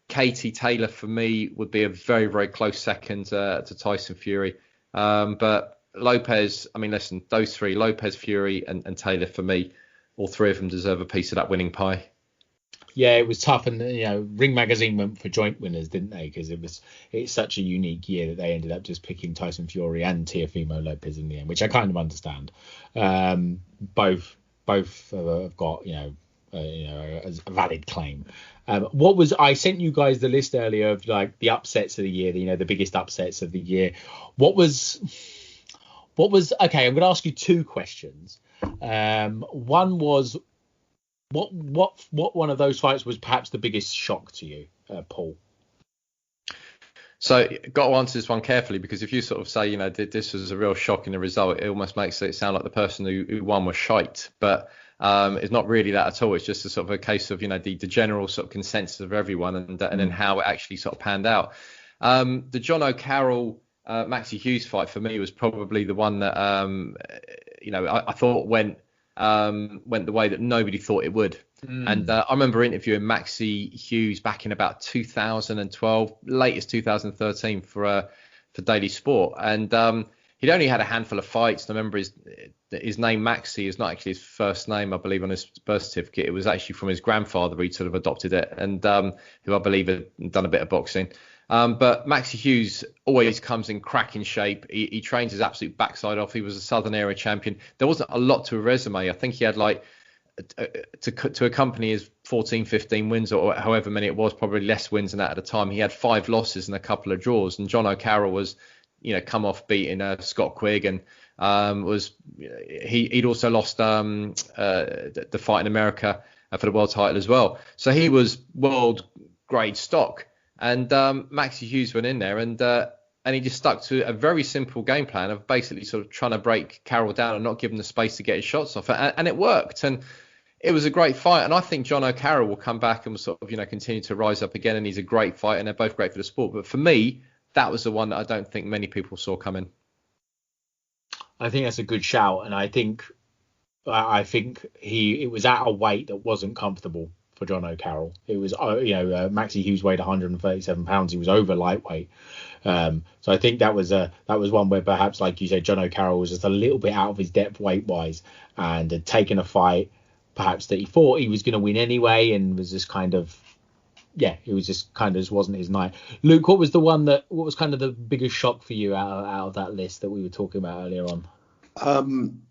Katie Taylor for me would be a very, very close second to Tyson Fury. But Lopez, I mean, listen, those three, Lopez, Fury, and Taylor, for me, all three of them deserve a piece of that winning pie. Yeah, it was tough, and Ring Magazine went for joint winners, didn't they? Because it's such a unique year that they ended up just picking Tyson Fury and Teofimo Lopez in the end, which I kind of understand. Both have got a valid claim. I sent you guys the list earlier of like the upsets of the year, the biggest upsets of the year. What was okay? I'm going to ask you two questions. One was what one of those fights was perhaps the biggest shock to you, Paul? So got to answer this one carefully, because if you sort of say, this was a real shock in the result, it almost makes it sound like the person who won was shite. But it's not really that at all. It's just a sort of a case of, the general sort of consensus of everyone and then how it actually sort of panned out. The John O'Carroll, Maxie Hughes fight for me was probably the one that, I thought went the way that nobody thought it would. And I remember interviewing Maxie Hughes back in about 2012, latest 2013 for Daily Sport. And he'd only had a handful of fights. And I remember his name Maxie is not actually his first name, I believe, on his birth certificate. It was actually from his grandfather. He'd sort of adopted it, and who I believe had done a bit of boxing. But Maxie Hughes always comes in cracking shape. He trains his absolute backside off. He was a Southern area champion. There wasn't a lot to a resume. I think he had to accompany his 14, 15 wins, or however many it was, probably less wins than that at the time. He had 5 losses and a couple of draws. And John O'Carroll was, come off beating Scott Quigg, and he'd also lost the fight in America for the world title as well. So he was world grade stock. And Maxie Hughes went in there and he just stuck to a very simple game plan of basically sort of trying to break Carroll down and not give him the space to get his shots off. And it worked. And it was a great fight. And I think John O'Carroll will come back and will sort of, continue to rise up again. And he's a great fighter, and they're both great for the sport. But for me, that was the one that I don't think many people saw coming. I think that's a good shout. And I think it was at a weight that wasn't comfortable for John O'Carroll. It was, Maxie Hughes weighed 137 pounds. He was over lightweight. So I think that was one where perhaps, like you said, John O'Carroll was just a little bit out of his depth weight wise, and had taken a fight perhaps that he thought he was going to win anyway, and was just kind of, just wasn't his night. Luke, what was kind of the biggest shock for you out of that list that we were talking about earlier on?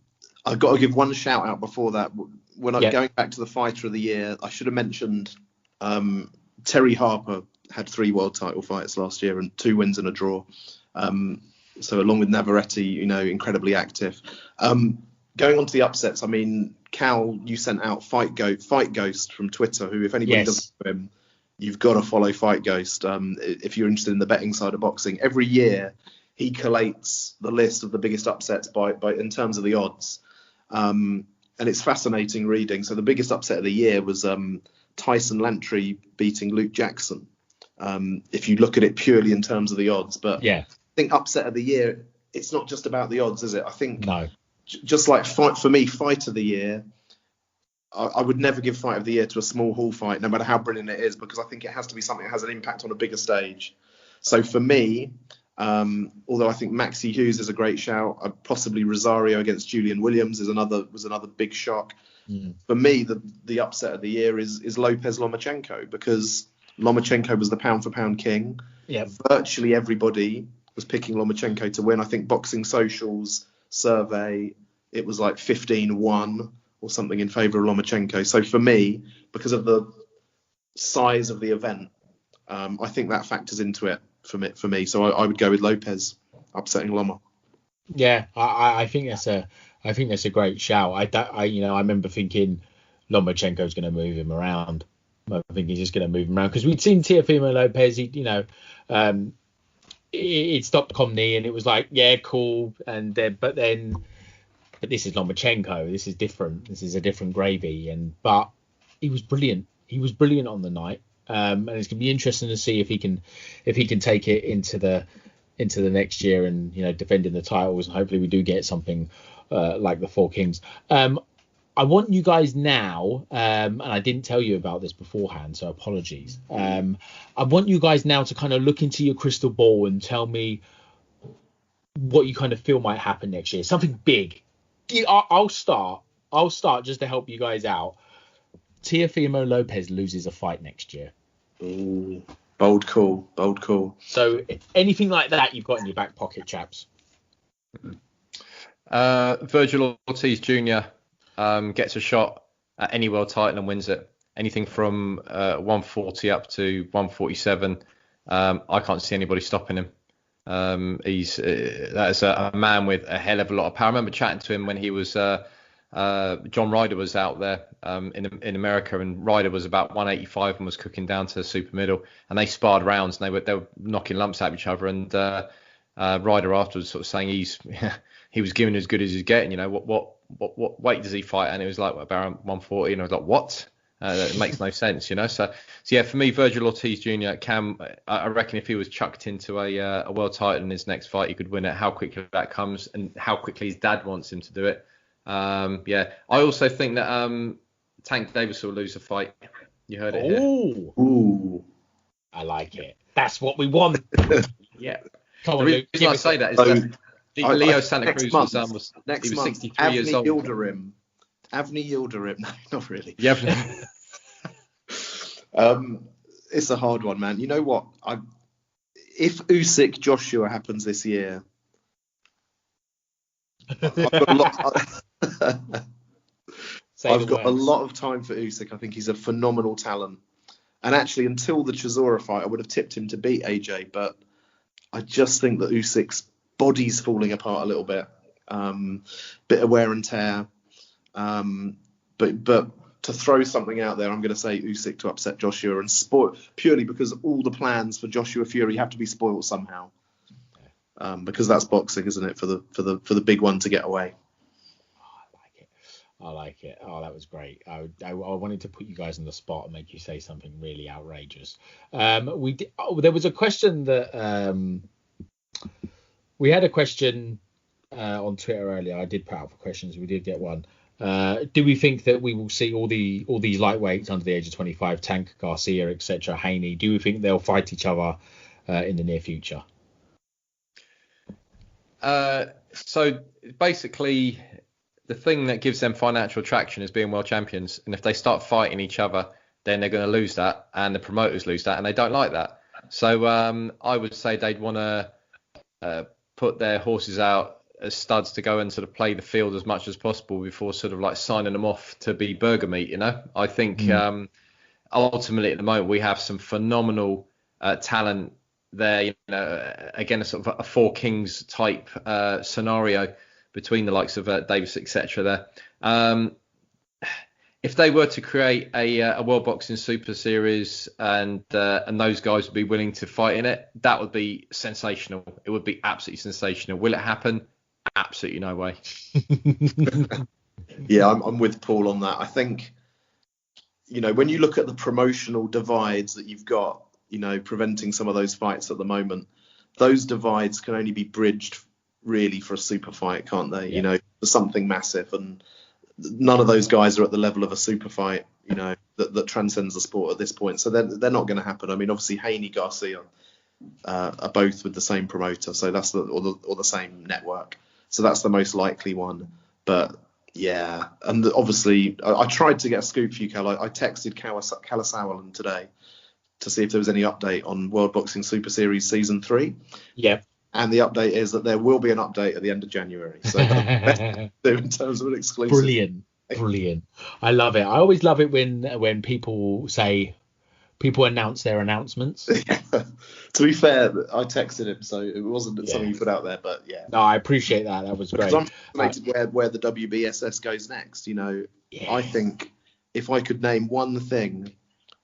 I've got to give one shout out before that. When I'm going back to the fighter of the year, I should have mentioned Terry Harper had 3 world title fights last year and 2 wins and a draw. So along with Navarrete, incredibly active. Going on to the upsets, I mean, Cal, you sent out Fight Ghost from Twitter, who, if anybody doesn't know him, you've got to follow Fight Ghost if you're interested in the betting side of boxing. Every year he collates the list of the biggest upsets by in terms of the odds. And it's fascinating reading. So the biggest upset of the year was Tyson Lantry beating Luke Jackson. If you look at it purely in terms of the odds, but I think upset of the year, it's not just about the odds, is it? I think just like for me, fight of the year, I would never give fight of the year to a small hall fight, no matter how brilliant it is, because I think it has to be something that has an impact on a bigger stage. So for me, although I think Maxie Hughes is a great shout, possibly Rosario against Julian Williams was another big shock. For me, the upset of the year is Lopez Lomachenko, because Lomachenko was the pound for pound king. Virtually everybody was picking Lomachenko to win. I think Boxing Social's survey, it was like 15-1 or something in favour of Lomachenko. So for me, because of the size of the event, I think that factors into it for me. So I would go with Lopez upsetting Loma. Yeah, I think that's a great shout. I remember thinking Lomachenko's going to move him around. I think he's just going to move him around because we'd seen Teofimo Lopez. It stopped Comney and it was like, yeah, cool. And but this is Lomachenko. This is different. This is a different gravy. But he was brilliant. He was brilliant on the night. And it's going to be interesting to see if he can take it into the next year and defending the titles. And hopefully we do get something like the Four Kings. I want you guys now, and I didn't tell you about this beforehand, so apologies. I want you guys now to kind of look into your crystal ball and tell me what you kind of feel might happen next year. Something big. I'll start just to help you guys out. Teofimo Lopez loses a fight next year. Ooh, bold call. So anything like that you've got in your back pocket, chaps? Virgil Ortiz Jr. Gets a shot at any world title and wins it. Anything from 140 up to 147. I can't see anybody stopping him. That's a man with a hell of a lot of power. I remember chatting to him when he was John Ryder was out there in America, and Ryder was about 185 and was cooking down to super middle, and they sparred rounds and they were knocking lumps at each other, and Ryder afterwards sort of saying he was giving as good as he's getting. What weight does he fight? And it was like about 140, and I was like, what? That makes no sense, So yeah, for me, Virgil Ortiz Jr. I reckon if he was chucked into a world title in his next fight, he could win it. How quickly that comes, and how quickly his dad wants him to do it. I also think that Tank Davis will lose a fight. You heard it here. Ooh, I like it. That's what we want. Yeah. Come on, the reason I say that is that Leo Santa Cruz was 63 Avni years old. Avni Yildirim. No, not really. Yeah. It's a hard one, man. You know what? If Usyk Joshua happens this year, I've got a lot of time for Usyk. I think he's a phenomenal talent. And actually, until the Chisora fight, I would have tipped him to beat AJ. But I just think that Usyk's body's falling apart a little bit. Bit of wear and tear. But to throw something out there, I'm going to say Usyk to upset Joshua and spoil, purely because all the plans for Joshua Fury have to be spoiled somehow. Because that's boxing, isn't it? For the big one to get away. I like it. Oh, that was great. I wanted to put you guys on the spot and make you say something really outrageous. There was a question that we had a question on Twitter earlier. I did put out for questions. We did get one. Do we think that we will see all these lightweights under the age of 25, Tank, Garcia, etc., Haney? Do we think they'll fight each other in the near future? So basically, the thing that gives them financial traction is being world champions. And if they start fighting each other, then they're going to lose that, and the promoters lose that, and they don't like that. So I would say they'd want to put their horses out as studs to go and sort of play the field as much as possible before sort of like signing them off to be burger meat. I think ultimately at the moment we have some phenomenal talent there. Again, a sort of a Four Kings type scenario between the likes of Davis, etc. There. If they were to create a World Boxing Super Series and those guys would be willing to fight in it, that would be sensational. It would be absolutely sensational. Will it happen? Absolutely no way. Yeah, I'm with Paul on that. I think, when you look at the promotional divides that you've got, preventing some of those fights at the moment, those divides can only be bridged really for a super fight, can't they? Yeah. For something massive, and none of those guys are at the level of a super fight, that transcends the sport at this point. So they're not going to happen. I mean, obviously Haney, Garcia are both with the same promoter, so that's the same network. So that's the most likely one. But yeah, and obviously I tried to get a scoop for you, Cal. I texted Calisawalan today to see if there was any update on World Boxing Super Series Season 3. Yeah. And the update is that there will be an update at the end of January. So in terms of an exclusive. Brilliant. I love it. I always love it when people say people announce their announcements. To be fair, I texted him, so it wasn't something you put out there. But yeah, no, I appreciate that. That was great. Because I'm fascinated where the WBSS goes next. You know, I think if I could name one thing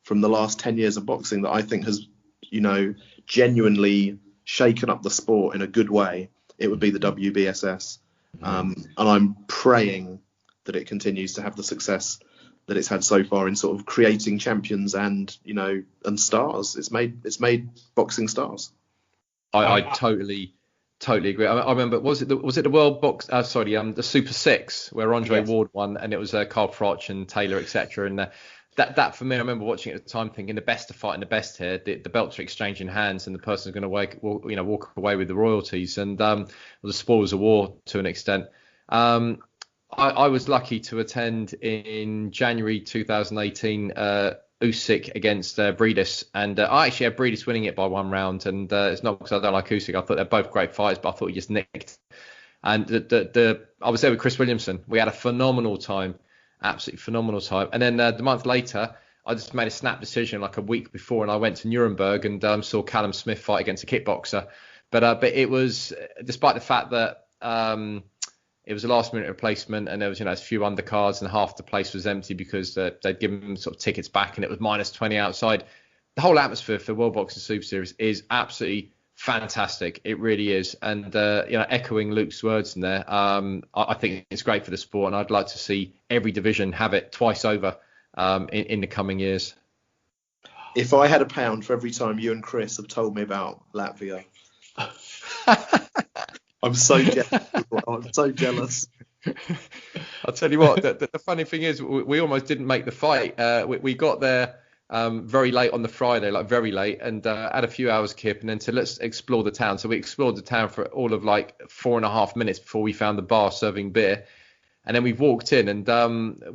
from the last 10 years of boxing that I think has, you know, genuinely shaken up the sport in a good way, it would be the WBSS. And I'm praying that it continues to have the success that it's had so far in sort of creating champions and, you know, and stars. It's made boxing stars. I totally agree. I remember, was it the World Box? The Super Six where Andre Ward won, and it was Carl Froch and Taylor, etc. And that for me, I remember watching it at the time, thinking the best are fighting the best here. The belts are exchanging hands, and the person's going to walk away with the royalties, and the spoils of war to an extent. I was lucky to attend in January 2018 Usyk against Breedis, and I actually had Breedis winning it by one round, and it's not because I don't like Usyk. I thought they're both great fighters, but I thought he just nicked. And I was there with Chris Williamson. We had a phenomenal time, absolutely phenomenal time. And then the month later, I just made a snap decision like a week before, and I went to Nuremberg and saw Callum Smith fight against a kickboxer. But it was, despite the fact that it was a last-minute replacement, and there was a few undercards, and half the place was empty because they'd given them sort of tickets back, and it was -20 outside. The whole atmosphere for World Boxing Super Series is absolutely fantastic. It really is. And echoing Luke's words in there, I think it's great for the sport, and I'd like to see every division have it twice over in the coming years. If I had a pound for every time you and Chris have told me about Latvia. I'm so jealous. I'll tell you what, the funny thing is we almost didn't make the fight. We got there very late on the Friday, like very late, and had a few hours kip, and then let's explore the town. So we explored the town for all of like 4.5 minutes before we found the bar serving beer. And then we walked in, and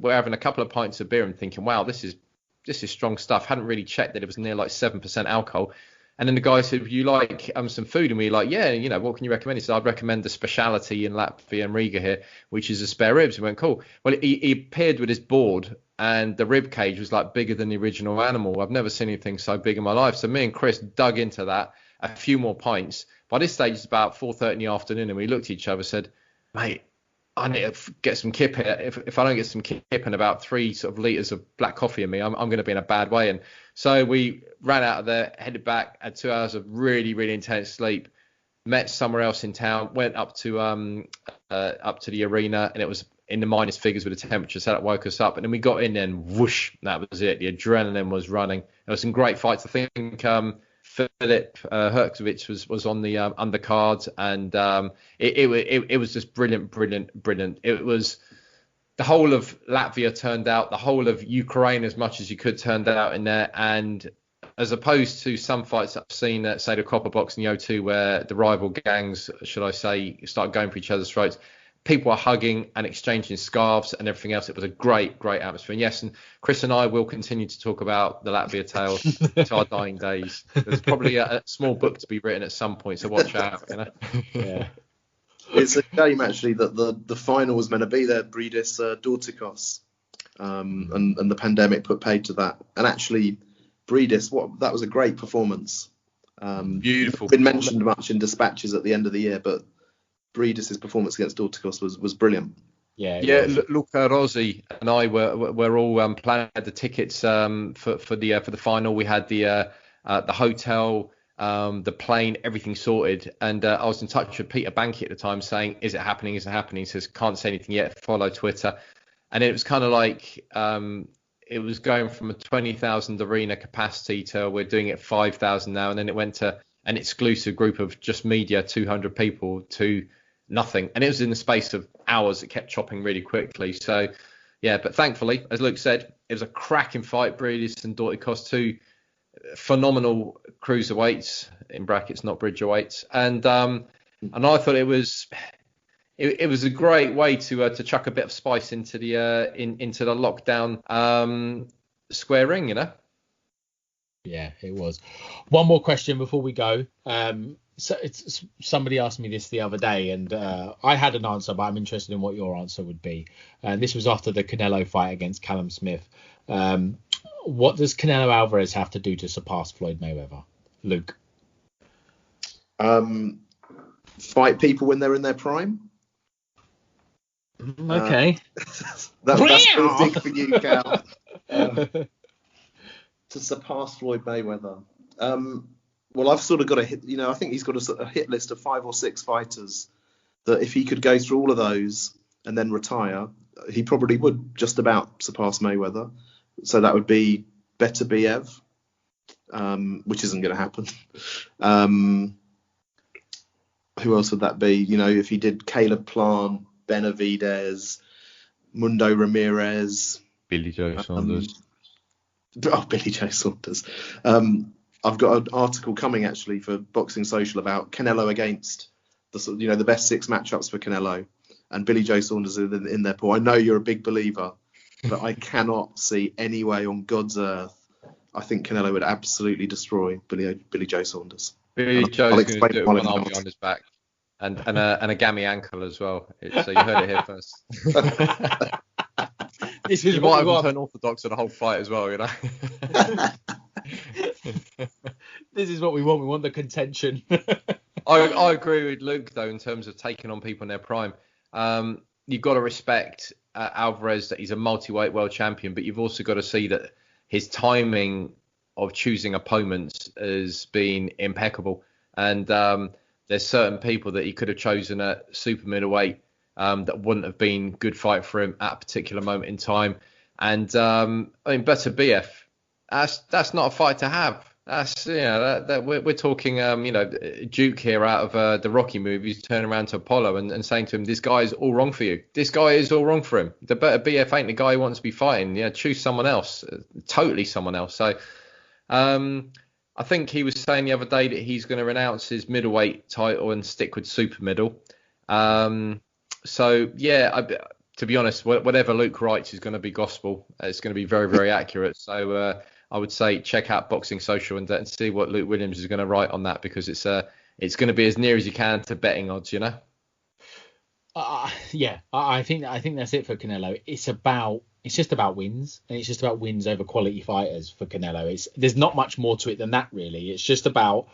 we're having a couple of pints of beer and thinking, wow, this is strong stuff. Hadn't really checked that it was near like 7% alcohol. And then the guy said, would you like some food? And we were like, yeah, what can you recommend? He said, I'd recommend the speciality in Latvia and Riga here, which is the spare ribs. We went, cool. Well, he appeared with his board, and the rib cage was like bigger than the original animal. I've never seen anything so big in my life. So me and Chris dug into that, a few more pints. By this stage, it's about 4:30 in the afternoon, and we looked at each other and said, mate, I need to get some kip here. If I don't get some kip and about 3 sort of litres of black coffee in me, I'm going to be in a bad way. And so we ran out of there, headed back, had 2 hours of really, really intense sleep, met somewhere else in town, went up to the arena, and it was in the minus figures with the temperature, so that woke us up. And then we got in there and whoosh, that was it. The adrenaline was running. There were some great fights. I think Philip Herkovich was on the undercard, and it was just brilliant. It was the whole of Latvia turned out, the whole of Ukraine as much as you could turned out in there, and as opposed to some fights I've seen at, say, the Copper Box in the O2, where the rival gangs, should I say, start going for each other's throats. People are hugging and exchanging scarves and everything else. It was a great atmosphere. And yes, and Chris and I will continue to talk about the Latvia tales to our dying days. There's probably a small book to be written at some point, so watch out. Yeah. It's a shame actually that the final was meant to be there, Breedis Dorticos, and the pandemic put paid to that. And actually, Breedis, that was a great performance. Beautiful. Been mentioned much in dispatches at the end of the year, but Breedis' performance against Dorticos was brilliant. Yeah. Luca Rossi and I were all planning the tickets for the final. We had the hotel, the plane, everything sorted, and I was in touch with Peter Banky at the time, saying, "Is it happening? Is it happening?" He says, "Can't say anything yet. Follow Twitter." And it was kind of like it was going from a 20,000 arena capacity to we're doing it 5,000 now, and then it went to an exclusive group of just media, 200 people, to nothing. And it was in the space of hours. It kept chopping really quickly. So, yeah, but thankfully, as Luke said, it was a cracking fight. Breedis and Dorticos, 2 phenomenal cruiserweights, in brackets, not bridgerweights. And I thought it was a great way to chuck a bit of spice into the into the lockdown square ring, Yeah, it was. One more question before we go. So somebody asked me this the other day, and I had an answer, but I'm interested in what your answer would be. And this was after the Canelo fight against Callum Smith. What does Canelo Alvarez have to do to surpass Floyd Mayweather? Luke? Fight people when they're in their prime. Okay. That's pretty big for you, Cal. To surpass Floyd Mayweather. Well, I've sort of got a hit. I think he's got a hit list of 5 or 6 fighters that if he could go through all of those and then retire, he probably would just about surpass Mayweather. So that would be Beterbiev, which isn't going to happen. Who else would that be? If he did Caleb Plant, Benavidez, Mundo Ramirez, Billy Joe Saunders. Billy Joe Saunders. I've got an article coming actually for Boxing Social about Canelo against the best 6 matchups for Canelo, and Billy Joe Saunders in there, Paul. I know you're a big believer, but I cannot see any way on God's earth. I think Canelo would absolutely destroy Billy Joe Saunders. Billy Joe's going to do it with one arm behind his back and a gammy ankle as well. So you heard it here first. You might have turned orthodox for the whole fight as well, This is what we want. We want the contention. I agree with Luke, though, in terms of taking on people in their prime. You've got to respect Alvarez, that he's a multi-weight world champion, but you've also got to see that his timing of choosing opponents has been impeccable. And there's certain people that he could have chosen at super middleweight that wouldn't have been good fight for him at a particular moment in time. And Beterbiev, that's not a fight to have. That's we're talking Duke here out of the Rocky movies, turning around to Apollo and saying to him, "This guy is all wrong for you. This guy is all wrong for him. The Beterbiev ain't the guy who wants to be fighting. Choose someone else, totally someone else." So I think he was saying the other day that he's going to renounce his middleweight title and stick with super middle. To be honest, whatever Luke writes is going to be gospel. It's going to be very, very accurate. So I would say check out Boxing Social and see what Luke Williams is going to write on that, because it's going to be as near as you can to betting odds, I think that's it for Canelo. It's just about wins, and it's just about wins over quality fighters for Canelo. There's not much more to it than that, really. It's just about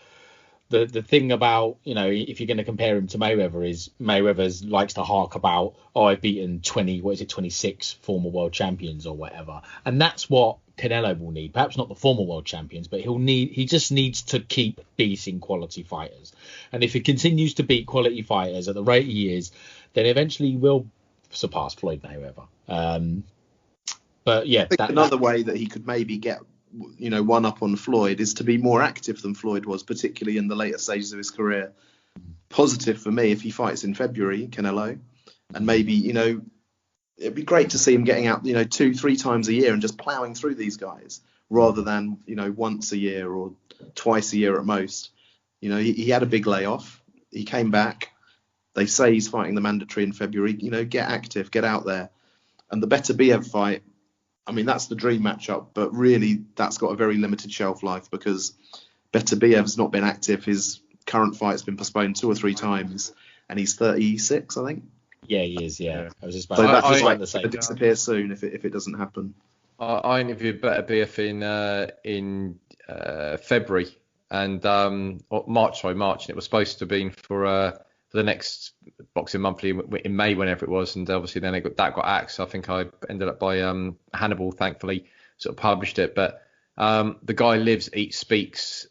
the thing about, if you're going to compare him to Mayweather, is Mayweather likes to hark about, I've beaten 26 former world champions or whatever. And that's what Canelo will need. Perhaps not the former world champions, but he just needs to keep beating quality fighters. And if he continues to beat quality fighters at the rate he is, then eventually he will surpass Floyd Mayweather. But yeah, I think another way that he could maybe get one up on Floyd is to be more active than Floyd was, particularly in the later stages of his career. Positive for me if he fights in February, Canelo, and maybe it'd be great to see him getting out 2-3 times a year and just ploughing through these guys rather than once a year or twice a year at most. He had a big layoff, he came back. They say he's fighting the mandatory in February. Get active, get out there. And the Beterbiev fight, that's the dream matchup, but really that's got a very limited shelf life because Beterbiev's not been active. His current fight's been postponed 2 or 3 times, and he's 36, I think. Yeah, he is. Yeah, I was just about to say, disappear soon if it doesn't happen. I interviewed Beterbiev in February and March, and it was supposed to have been for the next Boxing Monthly in May, whenever it was, and obviously then that got axed. I think I ended up by Hannibal, thankfully, sort of published it. But the guy lives, eats, speaks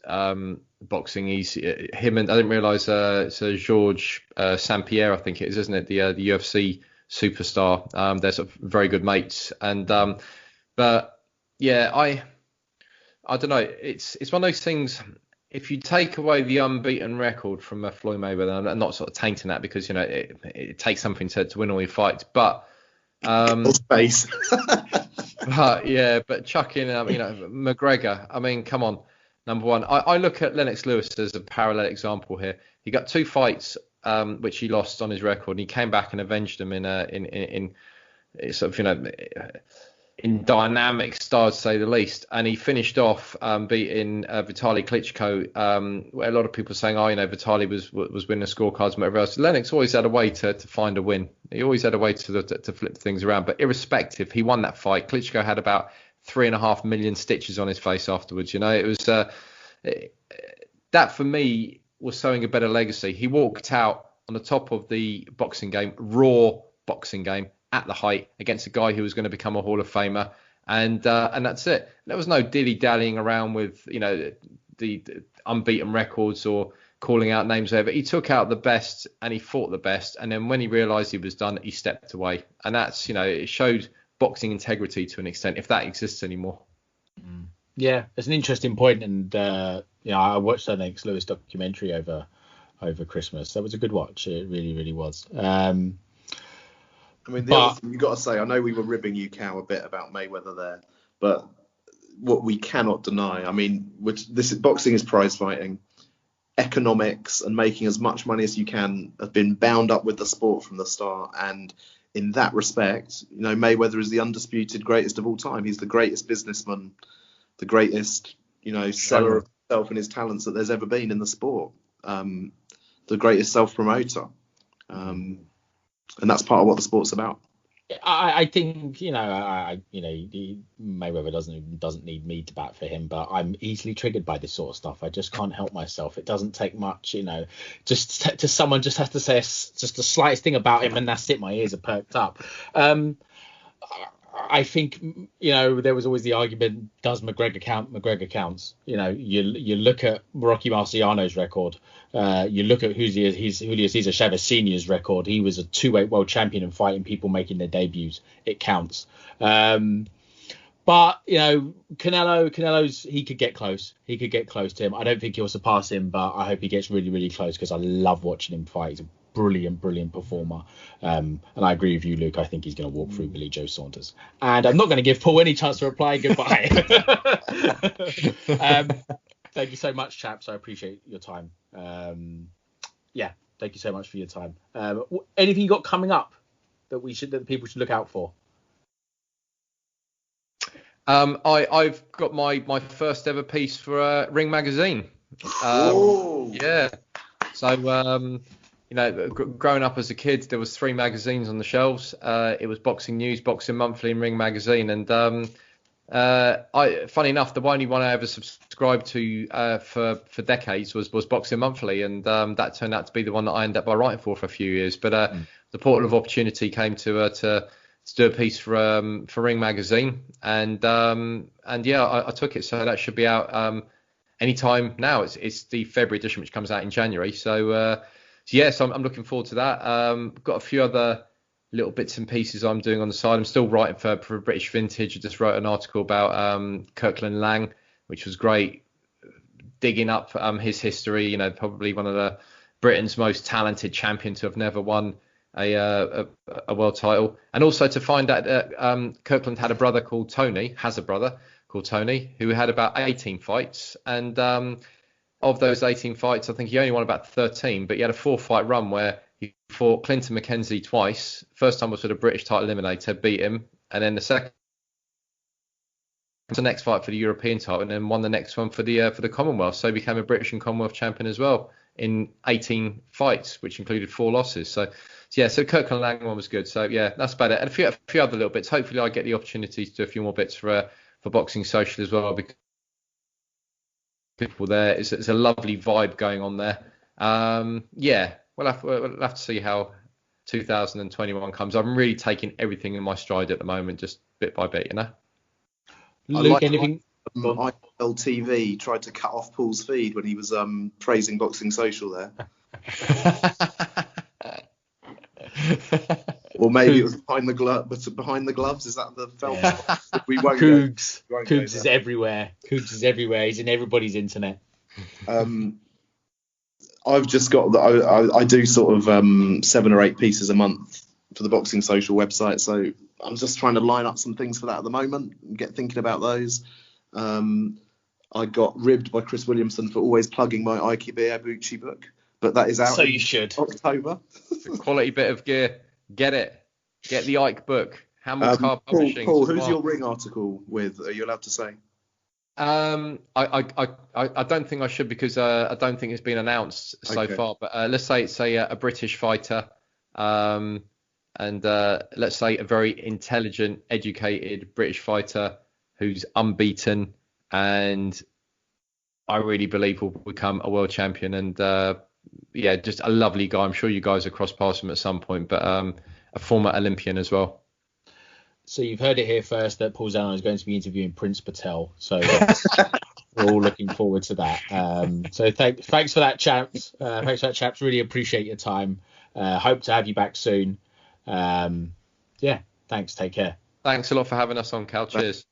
boxing. He's him, and I didn't realise Sir Georges St Pierre, I think it is, isn't it? The UFC superstar. They're sort of very good mates, and but yeah, I don't know. It's one of those things. If you take away the unbeaten record from Floyd Mayweather, I'm not sort of tainting that because it takes something to win all your fights, but space. but chuck in McGregor. Come on, number one. I look at Lennox Lewis as a parallel example here. He got 2 fights which he lost on his record, and he came back and avenged them in sort of in dynamic style, to say the least. And he finished off beating Vitaly Klitschko, where a lot of people are saying, Vitaly was winning the scorecards and whatever else. Lennox always had a way to find a win. He always had a way to flip things around. But irrespective, he won that fight. Klitschko had about 3.5 million stitches on his face afterwards. It was that for me was sowing a better legacy. He walked out on the top of the boxing game, raw boxing game, at the height against a guy who was going to become a Hall of Famer, and that's it. There was no dilly-dallying around with the unbeaten records or calling out names over. He took out the best and he fought the best, and then when he realised he was done, he stepped away, and that's it showed boxing integrity to an extent, if that exists anymore. Yeah, it's an interesting point, and I watched the Lennox Lewis documentary over Christmas. That was a good watch. It really, really was. Other thing you've got to say, I know we were ribbing you, Cow, a bit about Mayweather there, but what we cannot deny, boxing is prize fighting. Economics and making as much money as you can have been bound up with the sport from the start, and in that respect, Mayweather is the undisputed greatest of all time. He's the greatest businessman, the greatest, seller of himself and his talents that there's ever been in the sport. The greatest self-promoter. And that's part of what the sport's about. I think Mayweather doesn't need me to bat for him, but I'm easily triggered by this sort of stuff. I just can't help myself. It doesn't take much, just to someone just has to say just the slightest thing about him, and that's it. My ears are perked up. I think there was always the argument: does McGregor count? McGregor counts. You look at Rocky Marciano's record. You look at Julio Cesar Chavez Sr.'s record. He was a 2-weight world champion and fighting people making their debuts. It counts. But Canelo's he could get close. He could get close to him. I don't think he'll surpass him, but I hope he gets really, really close because I love watching him fight. He's a brilliant performer. And I agree with you, Luke. I think he's going to walk through Billy Joe Saunders. And I'm not going to give Paul any chance to reply. Goodbye. Thank you so much, chaps. I appreciate your time. Thank you so much for your time. Anything you got coming up that people should look out for? I've got my first ever piece for Ring Magazine. Yeah. So growing up as a kid, there was 3 magazines on the shelves. It was Boxing News, Boxing Monthly, and Ring Magazine. And funny enough, the only one I ever subscribed to for decades was Boxing Monthly, and that turned out to be the one that I ended up by writing for a few years. But the portal of opportunity came to do a piece for Ring Magazine, and I took it. So that should be out anytime now. It's the February edition, which comes out in January. So I'm looking forward to that. Got a few other little bits and pieces I'm doing on the side. I'm still writing for British Vintage. I just wrote an article about Kirkland Lang, which was great, digging up his history. Probably one of the Britain's most talented champions to have never won a world title, and also to find out that Kirkland had a brother called Tony, who had about 18 fights, and of those 18 fights, I think he only won about 13, but he had a 4-fight run where he fought Clinton McKenzie twice. First time was for the British title eliminator, beat him, and then the next fight for the European title, and then won the next one for the Commonwealth. So he became a British and Commonwealth champion as well in 18 fights, which included 4 losses. So Kirkland Lang one was good. So that's about it. And a few other little bits. Hopefully I get the opportunity to do a few more bits for Boxing Social as well, because people there, it's a lovely vibe going on there. We'll have to see how 2021 comes. I'm really taking everything in my stride at the moment, just bit by bit, Luke, anything? IPL TV tried to cut off Paul's feed when he was praising Boxing Social there. Or maybe it was behind the gloves. Is that the film? We won't. Cougs is everywhere. Cougs is everywhere. He's in everybody's internet. I've just got I do sort of 7 or 8 pieces a month for the Boxing Social website, so I'm just trying to line up some things for that at the moment and get thinking about those. I got ribbed by Chris Williamson for always plugging my Ikebe Abuchi book, but that is out. So you should. October. It's a quality bit of gear. Get it. Get the Ike book. Hamilton Car Publishing. Paul, who's your Ring article with? Are you allowed to say? I don't think I should, because I don't think it's been announced so far. But let's say it's a British fighter, and let's say a very intelligent, educated British fighter who's unbeaten, and I really believe will become a world champion. And just a lovely guy. I'm sure you guys have crossed paths with him at some point, but a former Olympian as well. So you've heard it here first that Paul Zellner is going to be interviewing Prince Patel. So we're all looking forward to that. So thanks for that, chaps. Thanks for that, chaps. Really appreciate your time. Hope to have you back soon. Thanks. Take care. Thanks a lot for having us on, Cal. Cheers.